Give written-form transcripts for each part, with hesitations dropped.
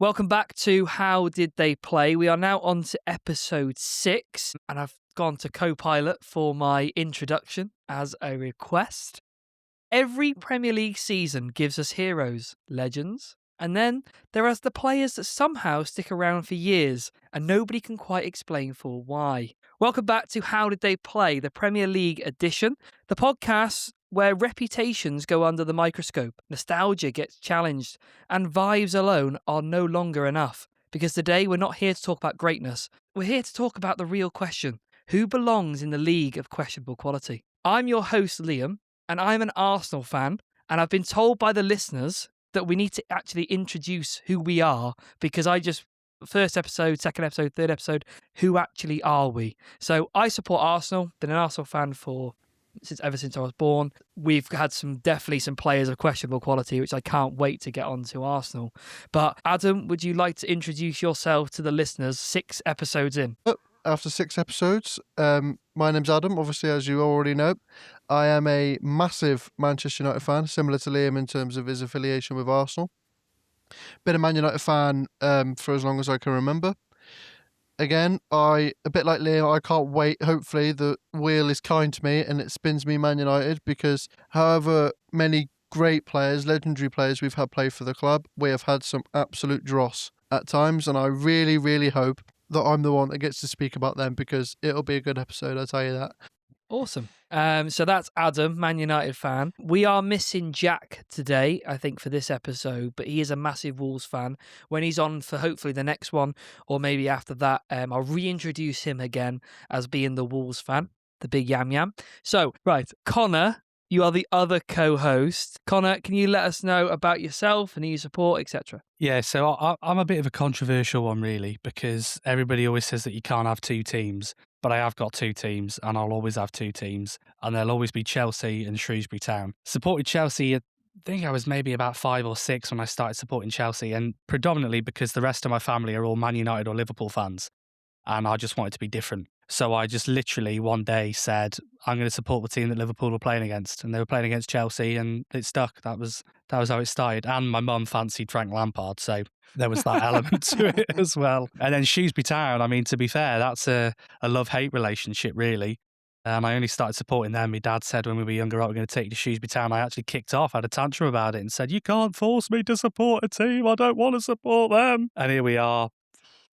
Welcome back to How Did They Play? We are now on to episode 6, and I've gone to Copilot for my introduction as a request. Every Premier League season gives us heroes, legends, and then there are the players that somehow stick around for years, and nobody can quite explain for why. Welcome back to How Did They Play, the Premier League edition, the podcast where reputations go under the microscope, nostalgia gets challenged, and vibes alone are no longer enough. Because today we're not here to talk about greatness, we're here to talk about the real question: who belongs in the league of questionable quality? I'm your host, Liam, and I'm an Arsenal fan, and I've been told by the listeners that we need to actually introduce who we are, because first episode, second episode, third episode, who actually are we? So I support Arsenal, been an Arsenal fan ever since I was born. We've had definitely some players of questionable quality, which I can't wait to get on to Arsenal. But Adam, would you like to introduce yourself to the listeners 6 episodes in? After 6 episodes, my name's Adam, obviously, as you already know. I am a massive Manchester United fan, similar to Liam in terms of his affiliation with Arsenal. Been a Man United fan for as long as I can remember. Again, a bit like Liam, I can't wait. Hopefully the wheel is kind to me and it spins me Man United, because however many great players, legendary players we've had play for the club, we have had some absolute dross at times, and I really, really hope that I'm the one that gets to speak about them, because it'll be a good episode, I'll tell you that. Awesome. So that's Adam, Man United fan. We are missing Jack today, I think, for this episode, but he is a massive Wolves fan. When he's on for hopefully the next one, or maybe after that, I'll reintroduce him again as being the Wolves fan, the big yam yam. So, right, Connor, you are the other co-host. Connor, can you let us know about yourself and who you support, etc.? Yeah, so I'm a bit of a controversial one, really, because everybody always says that you can't have 2 teams, but I have got 2 teams, and I'll always have 2 teams, and they'll always be Chelsea and Shrewsbury Town. Supported Chelsea, I think I was maybe about 5 or 6 when I started supporting Chelsea, and predominantly because the rest of my family are all Man United or Liverpool fans, and I just wanted to be different. So I just literally one day said, I'm going to support the team that Liverpool were playing against. And they were playing against Chelsea, and it stuck. That was how it started. And my mum fancied Frank Lampard, so there was that element to it as well. And then Shrewsbury Town, I mean, to be fair, that's a love-hate relationship, really. I only started supporting them. My dad said when we were younger, we're going to take you to Shrewsbury Town. I actually kicked off, had a tantrum about it and said, you can't force me to support a team. I don't want to support them. And here we are,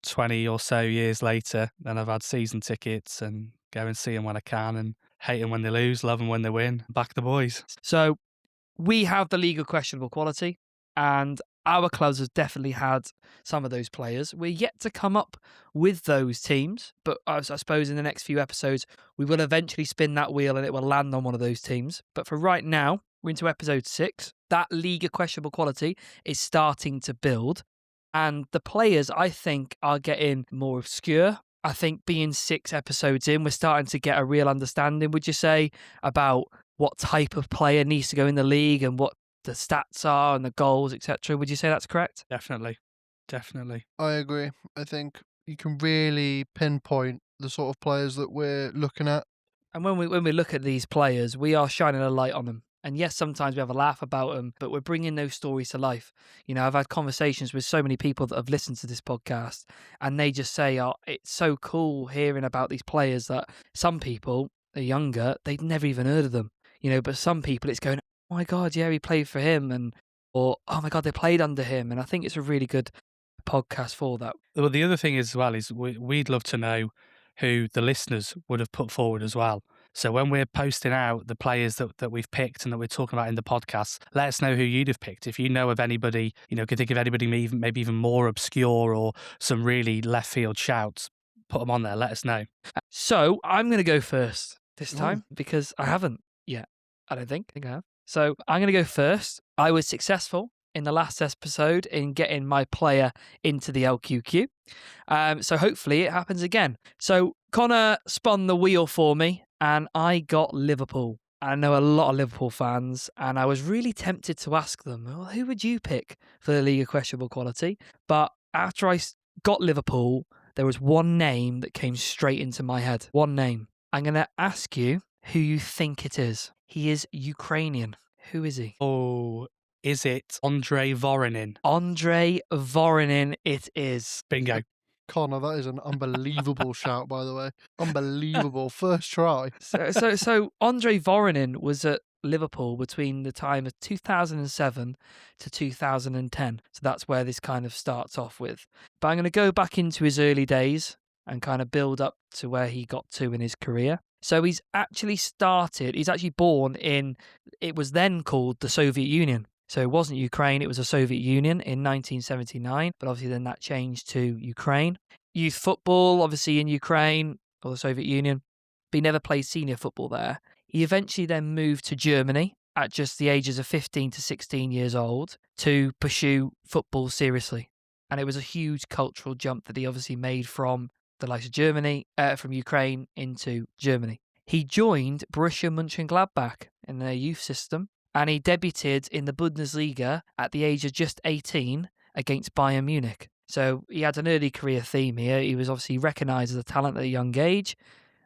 20 or so years later, and I've had season tickets and go and see them when I can, and hate them when they lose, love them when they win. Back the boys. So we have the league of questionable quality, and our clubs have definitely had some of those players. We're yet to come up with those teams, but I suppose in the next few episodes, we will eventually spin that wheel and it will land on one of those teams. But for right now, we're into episode 6. That league of questionable quality is starting to build. And the players, I think, are getting more obscure. I think being 6 episodes in, we're starting to get a real understanding, would you say, about what type of player needs to go in the league and what the stats are and the goals, etc. Would you say that's correct? Definitely. I agree. I think you can really pinpoint the sort of players that we're looking at. And when we look at these players, we are shining a light on them. And yes, sometimes we have a laugh about them, but we're bringing those stories to life. You know, I've had conversations with so many people that have listened to this podcast, and they just say, oh, it's so cool hearing about these players that some people are younger, they've never even heard of them. You know, but some people it's going, oh my God, yeah, he played for him, or oh my God, they played under him. And I think it's a really good podcast for that. Well, the other thing as well is we'd love to know who the listeners would have put forward as well. So when we're posting out the players that we've picked and that we're talking about in the podcast, let us know who you'd have picked. If you know of anybody, could think of anybody maybe even more obscure or some really left field shouts, put them on there. Let us know. So I'm going to go first this time because I haven't yet. I don't think I have. So I'm going to go first. I was successful in the last episode in getting my player into the LQQ. So hopefully it happens again. So Connor spun the wheel for me and I got Liverpool. I know a lot of Liverpool fans and I was really tempted to ask them, well, who would you pick for the League of Questionable Quality? But after I got Liverpool, there was one name that came straight into my head. One name. I'm going to ask you who you think it is. He is Ukrainian. Who is he? Oh, Is it Andriy Voronin? Andriy Voronin it is. Bingo. Connor, that is an unbelievable shout, by the way. Unbelievable. First try. So Andriy Voronin was at Liverpool between the time of 2007 to 2010. So that's where this kind of starts off with. But I'm going to go back into his early days and kind of build up to where he got to in his career. So he's actually born in, it was then called the Soviet Union. So it wasn't Ukraine, it was the Soviet Union in 1979, but obviously then that changed to Ukraine. Youth football, obviously in Ukraine or the Soviet Union, but he never played senior football there. He eventually then moved to Germany at just the ages of 15 to 16 years old to pursue football seriously. And it was a huge cultural jump that he obviously made from the likes of Germany, from Ukraine into Germany. He joined Borussia Mönchengladbach in their youth system, and he debuted in the Bundesliga at the age of just 18 against Bayern Munich. So he had an early career theme here. He was obviously recognised as a talent at a young age,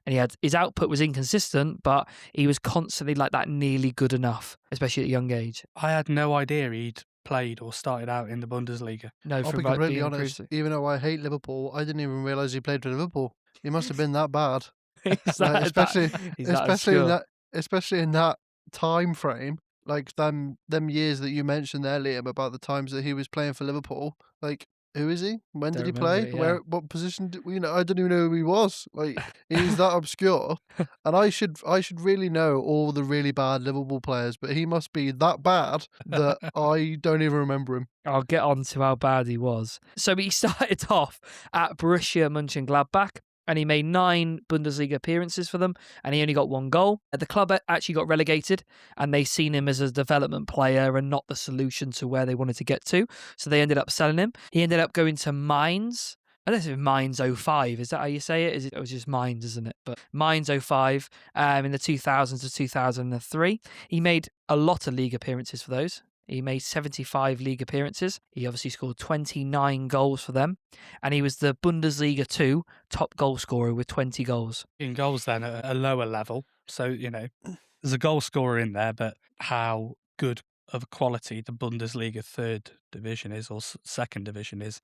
and his output was inconsistent, but he was constantly like that nearly good enough, especially at a young age. I had no idea he'd played or started out in the Bundesliga. No, I'll from be completely being honest. approved. Even though I hate Liverpool, I didn't even realise he played for Liverpool. He must have been that bad. Is Like, especially obscure? especially in that time frame, like them years that you mentioned there, Liam, about the times that he was playing for Liverpool. Like, who is he? When Don't did he remember play? it, yeah. Where? What position? I didn't even know who he was. Like, he's that obscure, and I should really know all the really bad Liverpool players, but he must be that bad that I don't even remember him. I'll get on to how bad he was. So he started off at Borussia Mönchengladbach, and he made 9 Bundesliga appearances for them, and he only got 1 goal. The club actually got relegated, and they seen him as a development player and not the solution to where they wanted to get to. So they ended up selling him. He ended up going to Mainz. I don't know if Mainz 05, is that how you say it? It was just Mainz, isn't it? But Mainz 05 in the 2000s to 2003. He made a lot of league appearances for those. He made 75 league appearances. He obviously scored 29 goals for them. And he was the Bundesliga 2 top goal scorer with 20 goals. In goals then at a lower level. So, there's a goal scorer in there, but how good of a quality the Bundesliga 3rd division is or 2nd division is,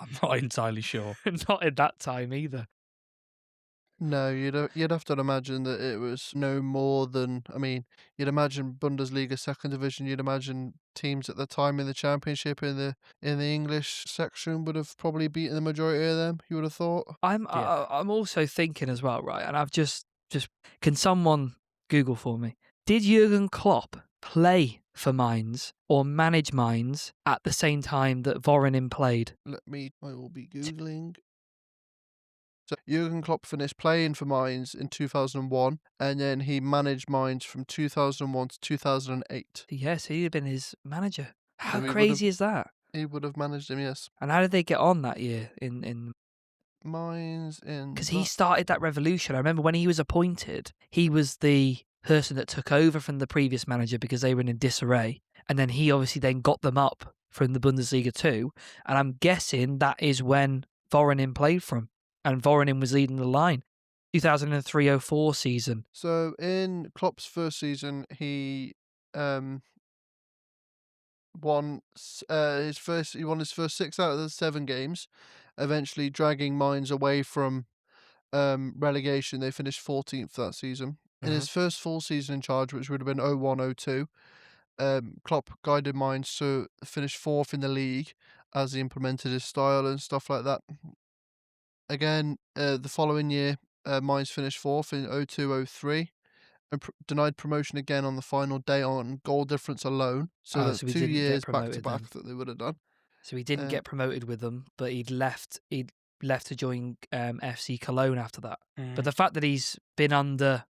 I'm not entirely sure. Not in that time either. No, you'd have to imagine that it was no more than. I mean, you'd imagine Bundesliga 2nd division. You'd imagine teams at the time in the Championship in the English section would have probably beaten the majority of them. You would have thought. I'm also thinking as well, right? And I've just can someone Google for me? Did Jurgen Klopp play for Mainz or manage Mainz at the same time that Voronin played? I will be googling. So Jurgen Klopp finished playing for Mainz in 2001, and then he managed Mainz from 2001 to 2008. Yes, he'd have been his manager. How So he crazy is that? He would have managed him, yes. And how did they get on that year in Mainz in... Because he started that revolution. I remember when he was appointed, he was the person that took over from the previous manager because they were in disarray. And then he obviously then got them up from the Bundesliga 2. And I'm guessing that is when Voronin played from. And Voronin was leading the line. 2003-04 season. So in Klopp's first season, he won his first 6 out of the 7 games, eventually dragging Mainz away from relegation. They finished 14th that season. In his first full season in charge, which would have been 01-02, Klopp guided Mainz to finish 4th in the league as he implemented his style and stuff like that. Again, the following year, Mainz finished 4th in 02-03 and denied promotion again on the final day on goal difference alone. So that's 2 years back to back that they would have done. So he didn't get promoted with them, but he'd left to join FC Cologne after that. But the fact that he's been under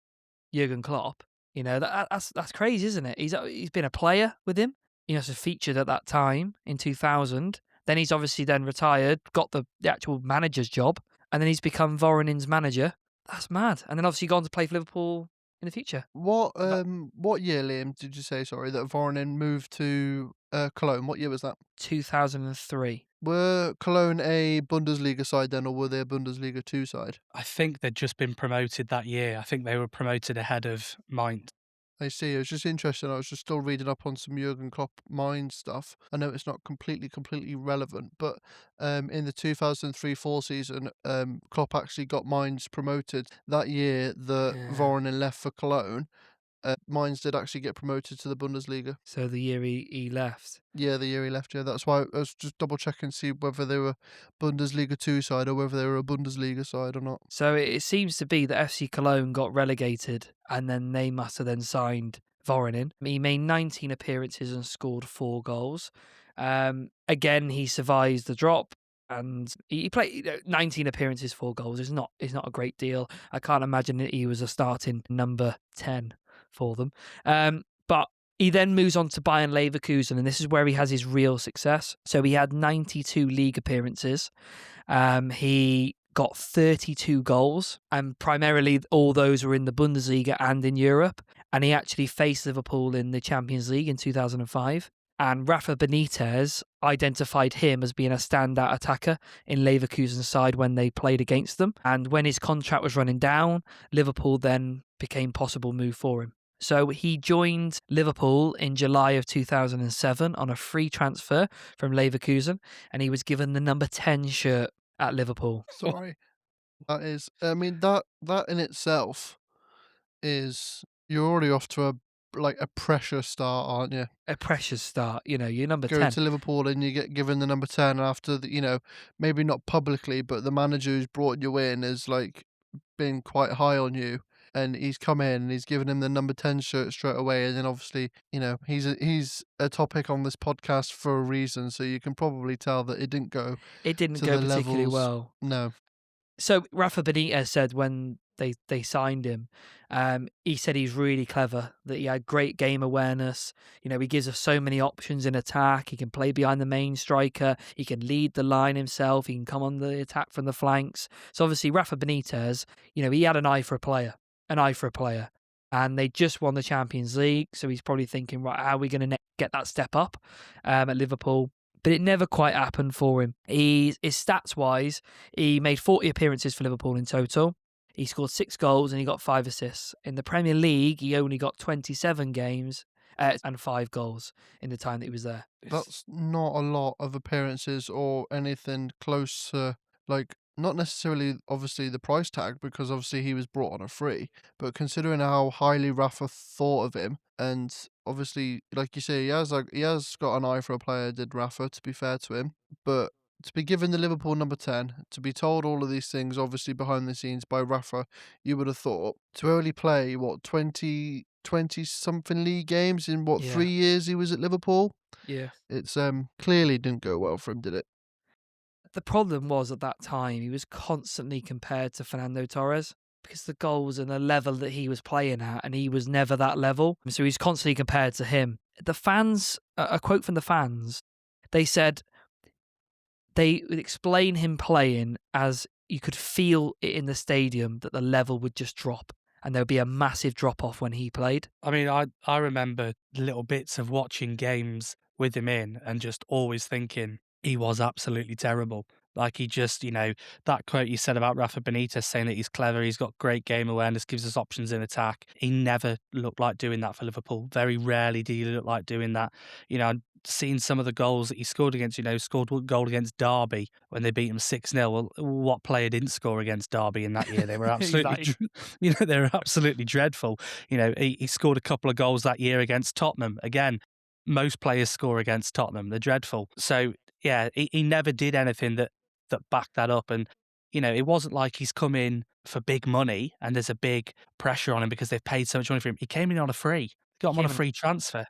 Jurgen Klopp, that's crazy, isn't it? He's been a player with him. As a featured at that time in 2000. Then he's obviously then retired, got the actual manager's job, and then he's become Voronin's manager. That's mad. And then obviously gone to play for Liverpool in the future. What year, Liam, did you say, that Voronin moved to Cologne? What year was that? 2003. Were Cologne a Bundesliga side then, or were they a Bundesliga 2 side? I think they'd just been promoted that year. I think they were promoted ahead of Mainz. I see. It was just interesting. I was just still reading up on some Jurgen Klopp mind stuff. I know it's not completely relevant, but in the 2003-4 season, Klopp actually got Mainz promoted. That year that Yeah. Voronin left for Cologne, Mainz did actually get promoted to the Bundesliga. So the year he left. Yeah, the year he left, yeah. That's why I was just double checking to see whether they were Bundesliga 2 side or whether they were a Bundesliga side or not. So it seems to be that FC Cologne got relegated, and then they must have then signed Voronin. He made 19 appearances and scored 4 goals. Again, he survives the drop, and he played 19 appearances, 4 goals. Is not a great deal. I can't imagine that he was a starting number 10 for them. But he then moves on to Bayern Leverkusen, and this is where he has his real success. So he had 92 league appearances. He got 32 goals, and primarily all those were in the Bundesliga and in Europe. And he actually faced Liverpool in the Champions League in 2005. And Rafa Benitez identified him as being a standout attacker in Leverkusen's side when they played against them. And when his contract was running down, Liverpool then became possible move for him. So he joined Liverpool in July of 2007 on a free transfer from Leverkusen, and he was given the number 10 shirt at Liverpool. Sorry. That is, I mean, that in itself is, you're already off to a pressure start, aren't you? A precious start, you're number Go 10. to Liverpool and you get given the number 10 after maybe not publicly, but the manager who's brought you in has been quite high on you, and he's come in and he's given him the number 10 shirt straight away. And then obviously, he's a topic on this podcast for a reason, so you can probably tell that it didn't go It didn't to go the particularly levels. well. No. So Rafa Benitez said when they signed him, he said he's really clever, that he had great game awareness. He gives us so many options in attack. He can play behind the main striker. He can lead the line himself. He can come on the attack from the flanks. So obviously Rafa Benitez, he had an eye for a player. And they just won the Champions League. So he's probably thinking, right, how are we going to get that step up at Liverpool? But it never quite happened for him. His stats-wise, he made 40 appearances for Liverpool in total. He scored 6 goals and he got 5 assists. In the Premier League, he only got 27 games and 5 goals in the time that he was there. That's not a lot of appearances or anything close to, not necessarily obviously the price tag, because obviously he was brought on a free, but considering how highly Rafa thought of him, and obviously, like you say, he has got an eye for a player, did Rafa, to be fair to him, but to be given the Liverpool number 10, to be told all of these things, obviously behind the scenes by Rafa, you would have thought, to only play, 20 something league games in 3 years he was at Liverpool? Yeah. It's clearly didn't go well for him, did it? The problem was at that time, he was constantly compared to Fernando Torres because the goals and the level that he was playing at, and he was never that level. So he's constantly compared to him. The fans, a quote from the fans, they said they would explain him playing as you could feel it in the stadium that the level would just drop and there would be a massive drop off when he played. I mean, I remember little bits of watching games with him in and just always thinking he was absolutely terrible. Like he just, that quote you said about Rafa Benitez saying that he's clever, he's got great game awareness, gives us options in attack. He never looked like doing that for Liverpool. Very rarely did he look like doing that. I'd seen some of the goals that he scored against, scored a goal against Derby when they beat him 6-0. Well, what player didn't score against Derby in that year? They were absolutely, they were absolutely dreadful. He scored a couple of goals that year against Tottenham. Again, most players score against Tottenham. They're dreadful. So, yeah, he never did anything that backed that up. And, it wasn't like he's come in for big money and there's a big pressure on him because they've paid so much money for him. He came in on a free. Got him on a free transfer.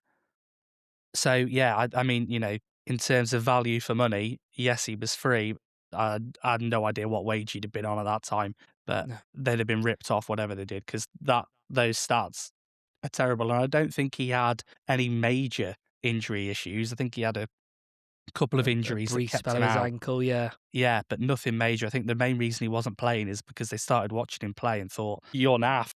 So, yeah, I mean, in terms of value for money, yes, he was free. I had no idea what wage he'd have been on at that time, but they'd have been ripped off whatever they did because those stats are terrible. And I don't think he had any major injury issues. I think he had a couple of injuries that kept him out. His ankle, yeah. Yeah, but nothing major. I think the main reason he wasn't playing is because they started watching him play and thought, you're naff.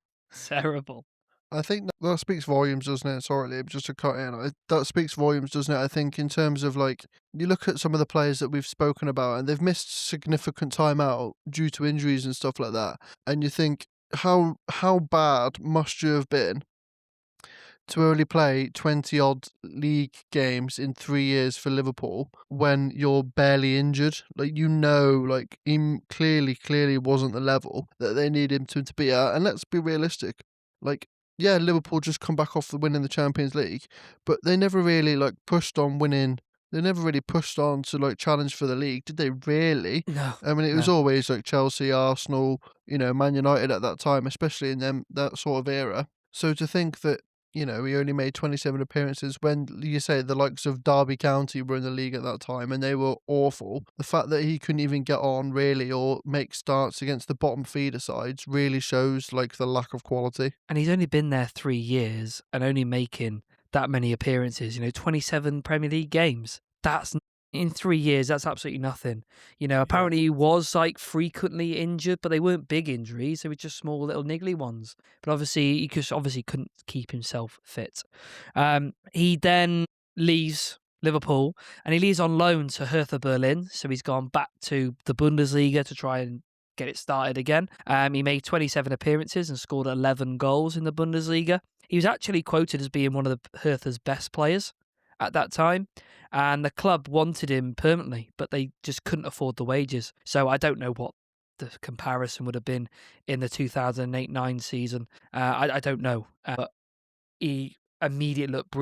Terrible. I think that speaks volumes, doesn't it? Sorry, Liam, just to cut in. That speaks volumes, doesn't it? I think in terms of you look at some of the players that we've spoken about and they've missed significant time out due to injuries and stuff like that. And you think, how bad must you have been to only play 20-odd league games in 3 years for Liverpool when you're barely injured. Like, like, he clearly wasn't the level that they need him to be at. And let's be realistic. Like, yeah, Liverpool just come back off the win in the Champions League, but they never really, like, pushed on winning. They never really pushed on to, like, challenge for the league, did they really? No. I mean, it was always, like, Chelsea, Arsenal, Man United at that time, especially in that sort of era. So to think that, he only made 27 appearances when you say the likes of Derby County were in the league at that time and they were awful. The fact that he couldn't even get on really or make starts against the bottom feeder sides really shows like the lack of quality. And he's only been there 3 years and only making that many appearances, 27 Premier League games. That's in 3 years, that's absolutely nothing. Apparently he was like frequently injured, but they weren't big injuries. They were just small little niggly ones. But obviously he couldn't keep himself fit. He then leaves Liverpool and he leaves on loan to Hertha Berlin. So he's gone back to the Bundesliga to try and get it started again. He made 27 appearances and scored 11 goals in the Bundesliga. He was actually quoted as being one of the Hertha's best players at that time, and the club wanted him permanently, but they just couldn't afford the wages. So I don't know what the comparison would have been in the 2008-9 season. I don't know, but he immediately looked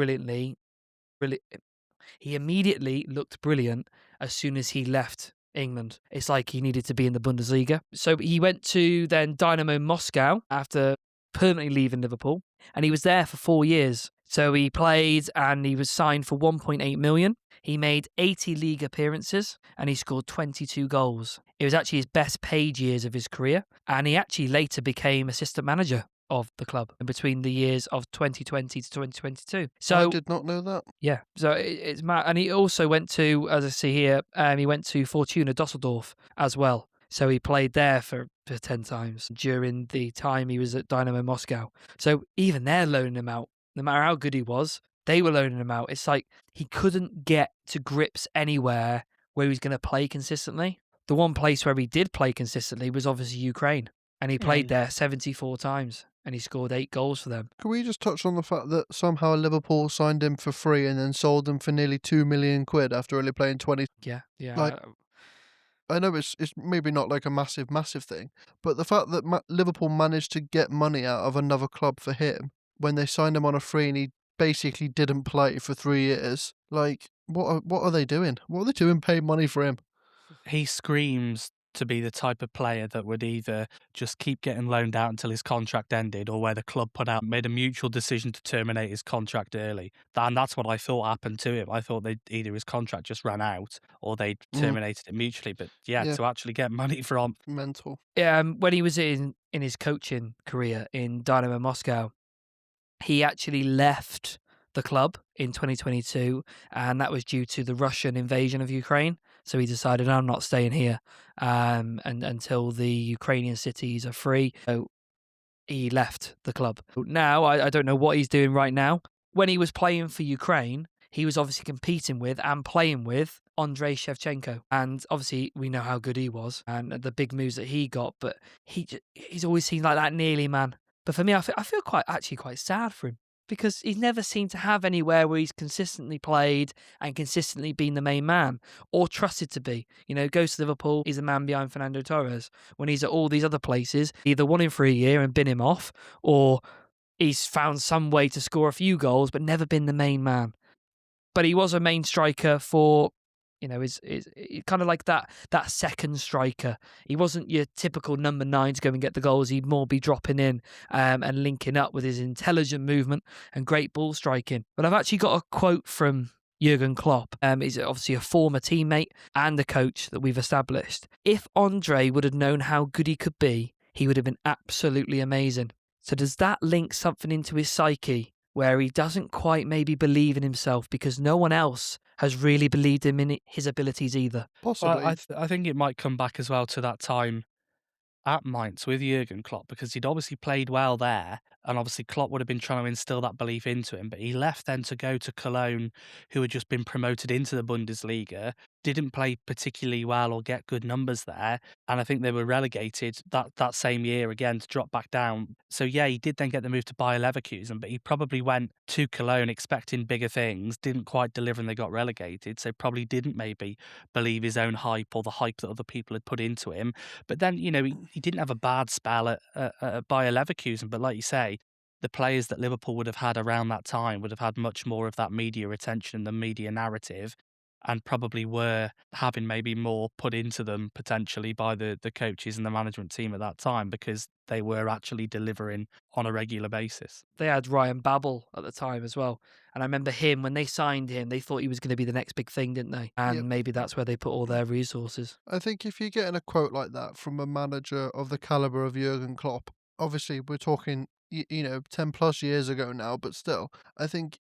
He immediately looked brilliant as soon as he left England. It's like he needed to be in the Bundesliga. So he went to then Dynamo Moscow after permanently leaving Liverpool, and he was there for 4 years. So he played and he was signed for 1.8 million. He made 80 league appearances and he scored 22 goals. It was actually his best paid years of his career, and he actually later became assistant manager of the club in between the years of 2020 to 2022. So I did not know that. Yeah, so it's mad. And he also went to, as I see here, he went to Fortuna Düsseldorf as well. So he played there for 10 times during the time he was at Dynamo Moscow. So even they're loaning him out. No matter how good he was, they were loaning him out. It's like he couldn't get to grips anywhere where he was going to play consistently. The one place where he did play consistently was obviously Ukraine. And he played there 74 times. And he scored 8 goals for them. Can we just touch on the fact that somehow Liverpool signed him for free and then sold him for nearly £2 million after only playing 20? Yeah. Like, I know it's maybe not like a massive thing, but the fact that Liverpool managed to get money out of another club for him when they signed him on a free and he basically didn't play for 3 years, like, what are they doing? What are they doing paying money for him? He screams to be the type of player that would either just keep getting loaned out until his contract ended, or where the club made a mutual decision to terminate his contract early. And that's what I thought happened to him. I thought either his contract just ran out or they terminated it mutually. But yeah, to actually get money from mental. When he was in his coaching career in Dynamo Moscow, he actually left the club in 2022, and that was due to the Russian invasion of Ukraine. So he decided, I'm not staying here and until the Ukrainian cities are free. So he left the club. Now, I don't know what he's doing right now. When he was playing for Ukraine, he was obviously competing with and playing with Andriy Shevchenko. And obviously, we know how good he was and the big moves that he got. But he's always seemed like that nearly man. But for me, I feel quite sad for him, because he's never seemed to have anywhere where he's consistently played and consistently been the main man or trusted to be. Goes to Liverpool, he's the man behind Fernando Torres. When he's at all these other places, either won him for a year and bin him off, or he's found some way to score a few goals but never been the main man. But he was a main striker for, is kind of like that second striker. He wasn't your typical number 9 to go and get the goals. He'd more be dropping in and linking up with his intelligent movement and great ball striking. But I've actually got a quote from Jurgen Klopp. He's obviously a former teammate and a coach that we've established. If Andriy would have known how good he could be, he would have been absolutely amazing. So does that link something into his psyche where he doesn't quite maybe believe in himself because no one else has really believed him in his abilities either? Possibly. Well, I think it might come back as well to that time at Mainz with Jurgen Klopp, because he'd obviously played well there And obviously Klopp would have been trying to instill that belief into him, but he left then to go to Cologne, who had just been promoted into the Bundesliga, didn't play particularly well or get good numbers there. And I think they were relegated that same year again to drop back down. So yeah, he did then get the move to Bayer Leverkusen, but he probably went to Cologne expecting bigger things, didn't quite deliver and they got relegated. So probably didn't maybe believe his own hype or the hype that other people had put into him. But then, he didn't have a bad spell at Bayer Leverkusen. But like you say, the players that Liverpool would have had around that time would have had much more of that media attention and the media narrative, and probably were having maybe more put into them potentially by the coaches and the management team at that time, because they were actually delivering on a regular basis. They had Ryan Babel at the time as well. And I remember him, when they signed him, they thought he was going to be the next big thing, didn't they? And maybe that's where they put all their resources. I think if you're getting a quote like that from a manager of the caliber of Jurgen Klopp, obviously we're talking 10 plus years ago now, but still, I think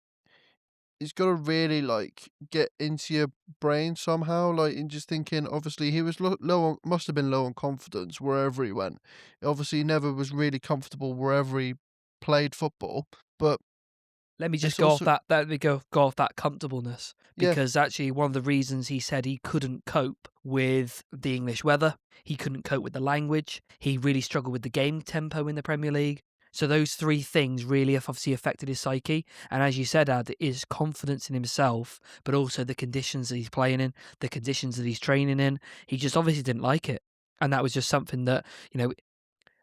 it's got to really get into your brain somehow. And just thinking, obviously he was must have been low on confidence wherever he went. Obviously he never was really comfortable wherever he played football, but let me just go off that. Let me go off that comfortableness, because actually one of the reasons he said he couldn't cope with the English weather, he couldn't cope with the language, he really struggled with the game tempo in the Premier League. So those three things really have obviously affected his psyche. And as you said, Ad, his confidence in himself, but also the conditions that he's playing in, the conditions that he's training in. He just obviously didn't like it. And that was just something that,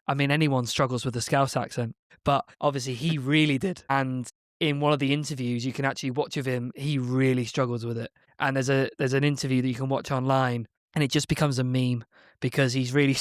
anyone struggles with the Scouse accent, but obviously he really did. And in one of the interviews, you can actually watch of him, he really struggles with it. And there's an interview that you can watch online, and it just becomes a meme, because he's really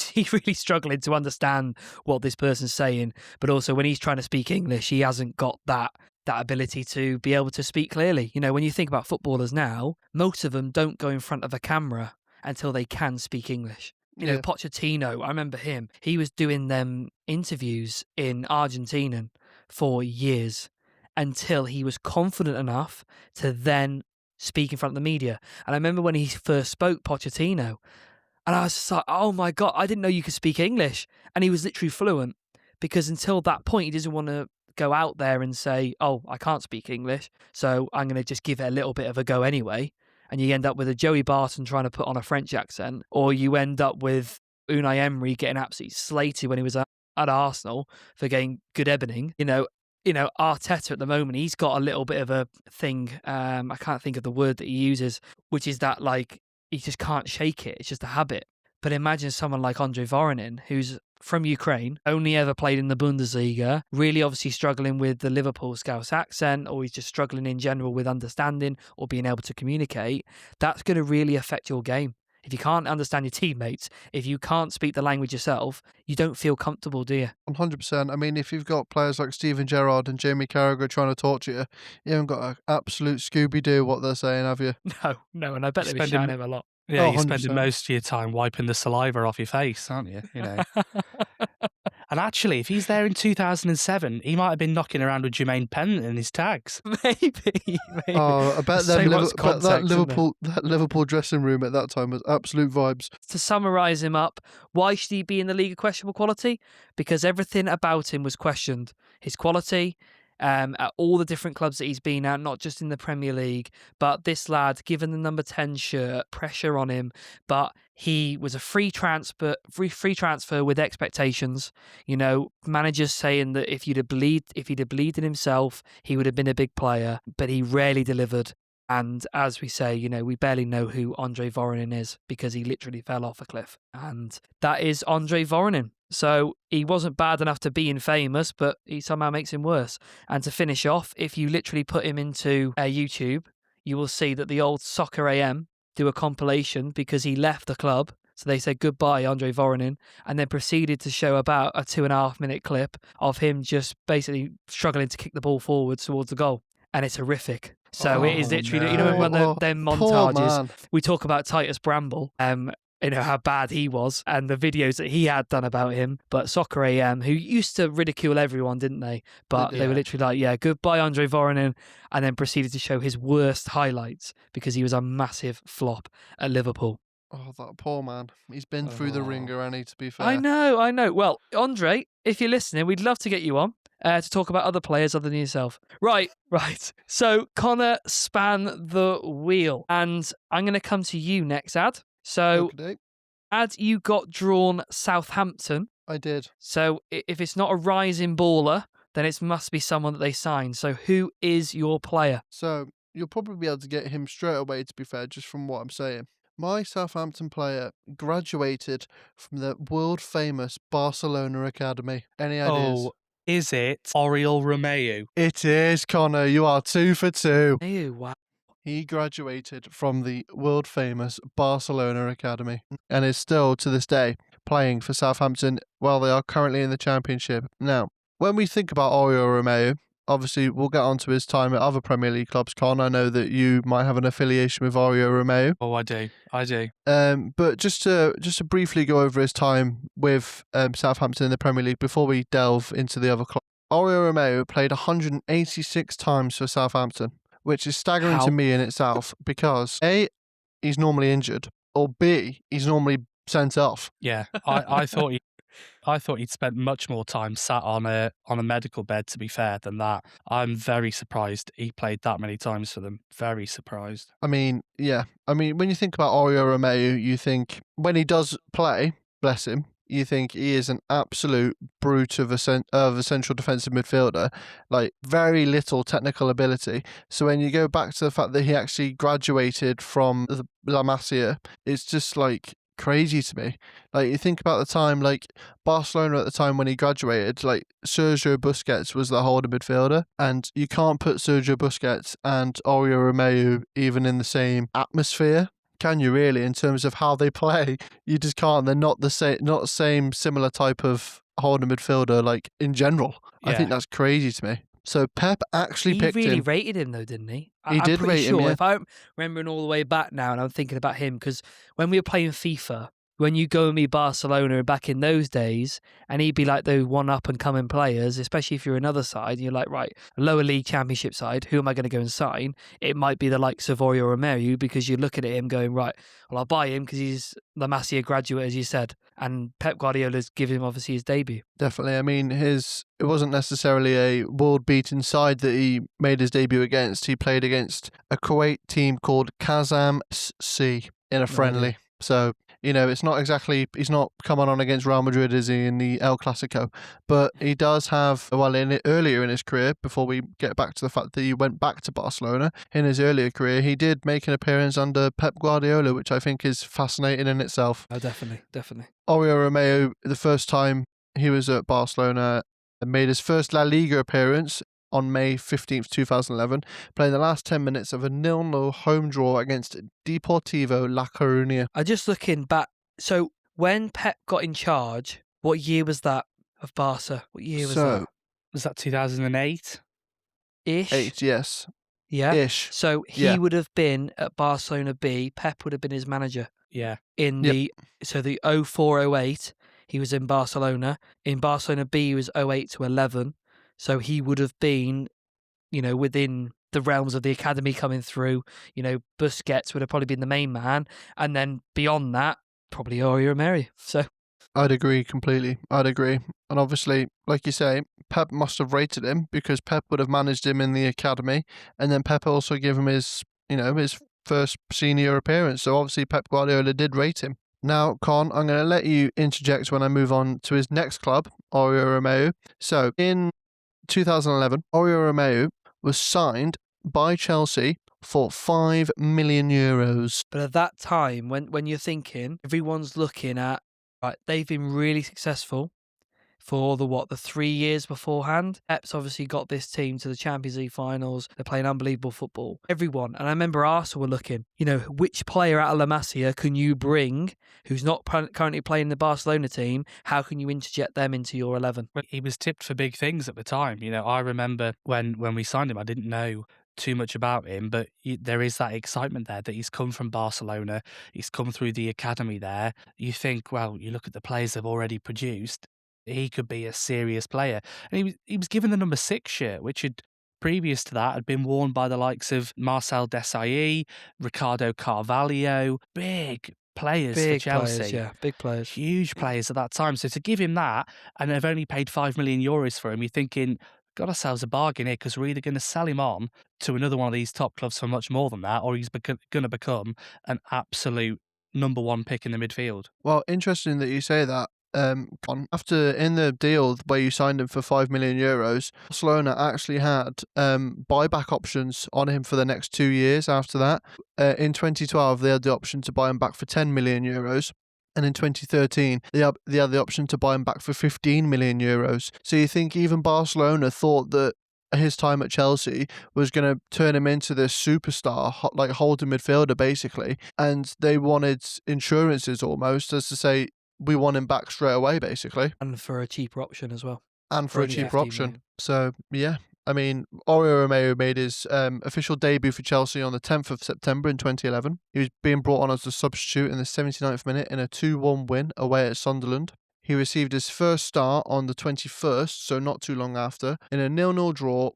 struggling to understand what this person's saying. But also when he's trying to speak English, he hasn't got that ability to be able to speak clearly. When you think about footballers now, most of them don't go in front of a camera until they can speak English. Pochettino, I remember him. He was doing them interviews in Argentinian for years until he was confident enough to then speak in front of the media. And I remember when he first spoke, Pochettino, and I was just like, oh my God, I didn't know you could speak English. And he was literally fluent, because until that point, he doesn't want to go out there and say, oh, I can't speak English, so I'm going to just give it a little bit of a go anyway. And you end up with a Joey Barton trying to put on a French accent, or you end up with Unai Emery getting absolutely slated when he was at Arsenal for getting good Ebening. Arteta at the moment, he's got a little bit of a thing, I can't think of the word that he uses, which is that he just can't shake it. It's just a habit. But imagine someone like Andriy Voronin, who's from Ukraine, only ever played in the Bundesliga, really obviously struggling with the Liverpool Scouse accent, or he's just struggling in general with understanding or being able to communicate. That's going to really affect your game. If you can't understand your teammates, if you can't speak the language yourself, you don't feel comfortable, do you? 100%. If you've got players like Steven Gerrard and Jamie Carragher trying to talk to you, you haven't got an absolute Scooby-Doo what they're saying, have you? No, and I bet they were shouting him a lot. Yeah, you're spending most of your time wiping the saliva off your face, aren't you? And actually, if he's there in 2007, he might have been knocking around with Jermaine Pennant in his tags. Maybe. Oh, I bet that Liverpool dressing room at that time was absolute vibes. To summarise him up, why should he be in the league of questionable quality? Because everything about him was questioned. His quality, at all the different clubs that he's been at, not just in the Premier League, but this lad, given the number 10 shirt, pressure on him, but he was a free transfer with expectations. Managers saying that if he'd have believed in himself, he would have been a big player, but he rarely delivered. And as we say, we barely know who Andriy Voronin is, because he literally fell off a cliff. And that is Andriy Voronin. So he wasn't bad enough to be infamous, but he somehow makes him worse. And to finish off, if you literally put him into YouTube, you will see that the old Soccer AM do a compilation, because he left the club. So they said goodbye, Andriy Voronin, and then proceeded to show about a 2.5-minute clip of him just basically struggling to kick the ball forward towards the goal. And it's horrific. So it is literally, when them montages, we talk about Titus Bramble, how bad he was, and the videos that he had done about him. But Soccer AM, who used to ridicule everyone, didn't they? But they were literally like, goodbye Andriy Voronin, and then proceeded to show his worst highlights, because he was a massive flop at Liverpool. Oh, that poor man. He's been through the ringer, Annie, to be fair. I know. Well, Andriy, if you're listening, we'd love to get you on. to talk about other players other than yourself. Right. So, Connor, span the wheel. And I'm going to come to you next, Ad. So, Okay. Ad, you got drawn Southampton. I did. So, if it's not a rising baller, then it must be someone that they signed. So, who is your player? So you'll probably be able to get him straight away, to be fair, just from what I'm saying. My Southampton player graduated from the world-famous Barcelona Academy. Any ideas? Oh, is it Oriol Romeu? It is, Connor. You are 2 for 2. Ew, wow. He graduated from the world-famous Barcelona Academy and is still, to this day, playing for Southampton while they are currently in the Championship. Now, when we think about Oriol Romeu, obviously we'll get onto his time at other Premier League clubs. Con, I know that you might have an affiliation with Oriol Romeu. Oh, I do. But just to briefly go over his time with Southampton in the Premier League before we delve into the other clubs. Oriol Romeu played 186 times for Southampton, which is staggering to me in itself because A, he's normally injured, or B, he's normally sent off. Yeah, I thought he'd spent much more time sat on a medical bed, to be fair, than that. I'm very surprised he played that many times for them. Very surprised. I mean, yeah. I mean, when you think about Oriol Romeu, you think when he does play, bless him, you think he is an absolute brute of a central defensive midfielder, like very little technical ability. So when you go back to the fact that he actually graduated from La Masia, it's just like crazy to me. Like you think about the time, like Barcelona at the time when he graduated, like Sergio Busquets was the holding midfielder, and you can't put Sergio Busquets and Oriol Romeu even in the same atmosphere. Can you really, in terms of how they play? You just can't. They're not the same similar type of holding midfielder, like in general. Yeah. I think that's crazy to me. So Pep actually picked him. He really rated him though, didn't he? He did rate him, yeah. If I'm remembering all the way back now and I'm thinking about him, because when we were playing FIFA, when you go and meet Barcelona back in those days, and he'd be like those one up and coming players, especially if you're another side, you're like, right, lower league championship side, who am I going to go and sign? It might be the likes of Oriol Romeu, because you're looking at him going, right, well, I'll buy him because he's the Masia graduate, as you said, and Pep Guardiola's given him obviously his debut. Definitely. I mean, it wasn't necessarily a world-beaten side that he made his debut against. He played against a Kuwait team called Kazam C in a friendly. So, you know, it's not exactly, he's not coming on against Real Madrid, is he, in the El Clasico? But he does have, well, earlier in his career, before we get back to the fact that he went back to Barcelona, in his earlier career, he did make an appearance under Pep Guardiola, which I think is fascinating in itself. Oh, definitely. Oriol Romeu, the first time he was at Barcelona, made his first La Liga appearance on May 15th, 2011, playing the last 10 minutes of a 0-0 home draw against Deportivo La Coruña. I'm just looking back. So when Pep got in charge, what year was that of Barca? What year was that? Was that 2008? Ish? 8, yes. Yeah. Ish. So he would have been at Barcelona B. Pep would have been his manager. Yeah. In the 04-08, he was in Barcelona. In Barcelona B, he was 08 to 11. So he would have been, you know, within the realms of the academy coming through. You know, Busquets would have probably been the main man. And then beyond that, probably Oriol Romeu. So I'd agree completely. I'd agree. And obviously, like you say, Pep must have rated him because Pep would have managed him in the academy. And then Pep also gave him his first senior appearance. So obviously Pep Guardiola did rate him. Now, Con, I'm going to let you interject when I move on to his next club, Oriol Romeu. So in 2011, Oriol Romeu was signed by Chelsea for €5 million. But at that time, when you're thinking, everyone's looking at, right, they've been really successful for the 3 years beforehand. Pep's obviously got this team to the Champions League finals. They're playing unbelievable football. Everyone, and I remember Arsenal were looking, you know, which player out of La Masia can you bring who's not currently playing the Barcelona team? How can you interject them into your 11? Well, he was tipped for big things at the time. You know, I remember when we signed him, I didn't know too much about him, but there is that excitement there that he's come from Barcelona. He's come through the academy there. You think, well, you look at the players they've already produced, he could be a serious player. And he was given the number 6 shirt, which had, previous to that, had been worn by the likes of Marcel Desailly, Ricardo Carvalho, big players for Big Chelsea. players, yeah, big players. Huge players at that time. So to give him that, and they've only paid €5 million for him, you're thinking, got ourselves a bargain here, because we're either going to sell him on to another one of these top clubs for much more than that, or he's going to become an absolute number one pick in the midfield. Well, interesting that you say that. After in the deal where you signed him for €5 million, Barcelona actually had buyback options on him for the next 2 years after that. In 2012, they had the option to buy him back for €10 million. And in 2013, they had the option to buy him back for €15 million. So you think even Barcelona thought that his time at Chelsea was going to turn him into this superstar, like holding midfielder basically, and they wanted insurances almost, as to say, we want him back straight away basically, And for a cheaper option as well. and for a only cheaper 15 option. million. So yeah, I mean, Oriol Romeu made his official debut for Chelsea on the 10th of September in 2011. He was being brought on as a substitute in the 79th minute in a 2-1 win away at Sunderland. He received his first start on the 21st, so not too long after, in a 0-0 draw,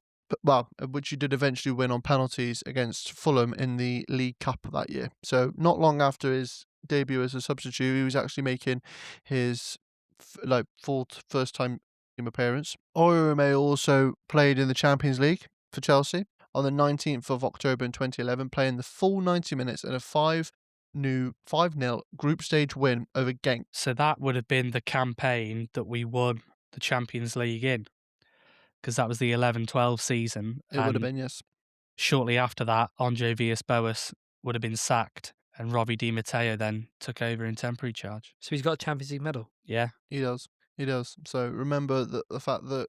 which he did eventually win on penalties against Fulham in the League Cup that year. So not long after his debut as a substitute, he was actually making his first time appearance. Oriol Romeu also played in the Champions League for Chelsea on the 19th of October in 2011, playing the full 90 minutes in a 5-0 group stage win over Genk. So that would have been the campaign that we won the Champions League in, because that was the 11-12 season. It would have been, yes. Shortly after that, Andriy Villas-Boas would have been sacked, and Robbie Di Matteo then took over in temporary charge. So he's got a Champions League medal. Yeah. He does. So remember the fact that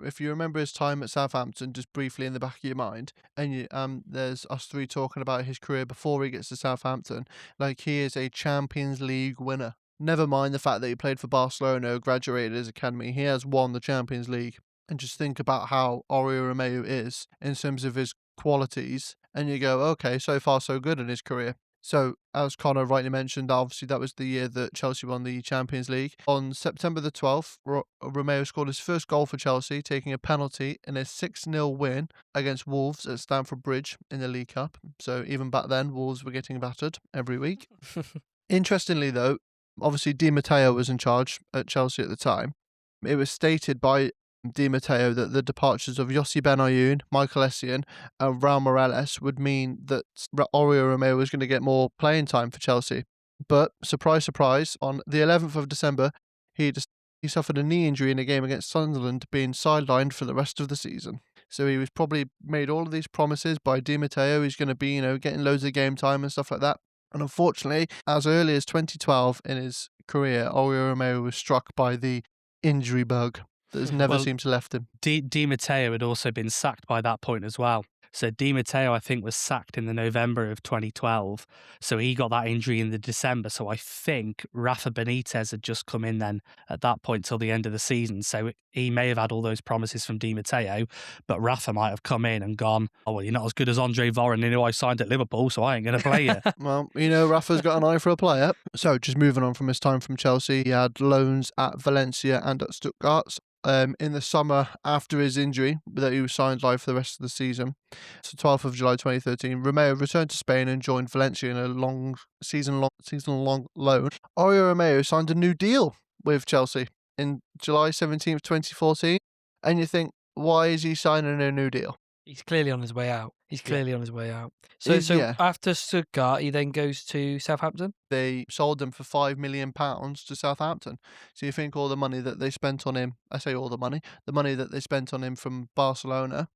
if you remember his time at Southampton, just briefly in the back of your mind, and there's us three talking about his career before he gets to Southampton, like he is a Champions League winner. Never mind the fact that he played for Barcelona, graduated his academy, he has won the Champions League. And just think about how Oriol Romeu is in terms of his qualities, and you go, okay, so far so good in his career. So, as Connor rightly mentioned, obviously that was the year that Chelsea won the Champions League. On September the 12th, Romeu scored his first goal for Chelsea, taking a penalty in a 6-0 win against Wolves at Stamford Bridge in the League Cup. So even back then, Wolves were getting battered every week. Interestingly though, obviously Di Matteo was in charge at Chelsea at the time. It was stated by Di Matteo that the departures of Yossi Benayoun, Michael Essien and Raul Morales would mean that Oriol Romeu was going to get more playing time for Chelsea. But, surprise, surprise, on the 11th of December, he suffered a knee injury in a game against Sunderland, being sidelined for the rest of the season. So he was probably made all of these promises by Di Matteo. He's going to be, getting loads of game time and stuff like that. And unfortunately, as early as 2012 in his career, Oriol Romeu was struck by the injury bug that has never seemed to left him. Di Matteo had also been sacked by that point as well. So Di Matteo, I think, was sacked in the November of 2012. So he got that injury in the December. So I think Rafa Benitez had just come in then at that point till the end of the season. So he may have had all those promises from Di Matteo, but Rafa might have come in and gone, oh, well, you're not as good as Andriy Voronin, who I signed at Liverpool, so I ain't going to play you. Well, Rafa's got an eye for a player. So just moving on from his time from Chelsea, he had loans at Valencia and at Stuttgart. In the summer after his injury, that he was signed live for the rest of the season. So 12th of July 2013, Romeu returned to Spain and joined Valencia in a season-long loan. Oriol Romeu signed a new deal with Chelsea in July 17th, 2014. And you think, why is he signing a new deal? He's clearly on his way out. So after Stuttgart, he then goes to Southampton? They sold him for £5 million to Southampton. So you think all the money that they spent on him, I say all the money that they spent on him from Barcelona,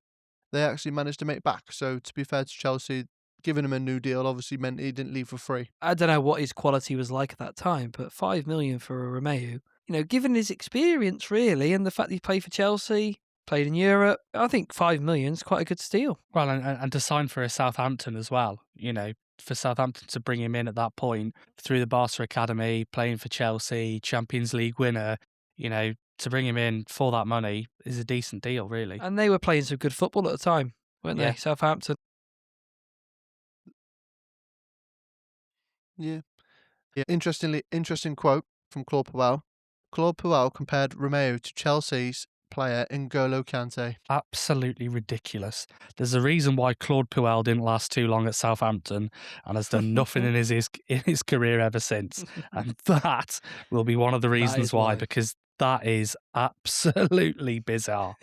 they actually managed to make back. So to be fair to Chelsea, giving him a new deal obviously meant he didn't leave for free. I don't know what his quality was like at that time, but $5 million for a Romeu, given his experience really, and the fact that he played for Chelsea, played in Europe, I think $5 million is quite a good steal. Well, and to sign for a Southampton as well, for Southampton to bring him in at that point through the Barca Academy, playing for Chelsea, Champions League winner, to bring him in for that money is a decent deal, really. And they were playing some good football at the time, weren't they? Southampton. Yeah. Interesting quote from Claude Puel. Claude Puel compared Romeu to Chelsea's player, N'Golo Kante. Absolutely ridiculous. There's a reason why Claude Puel didn't last too long at Southampton and has done nothing in his career ever since. And that will be one of the reasons why, because that is absolutely bizarre.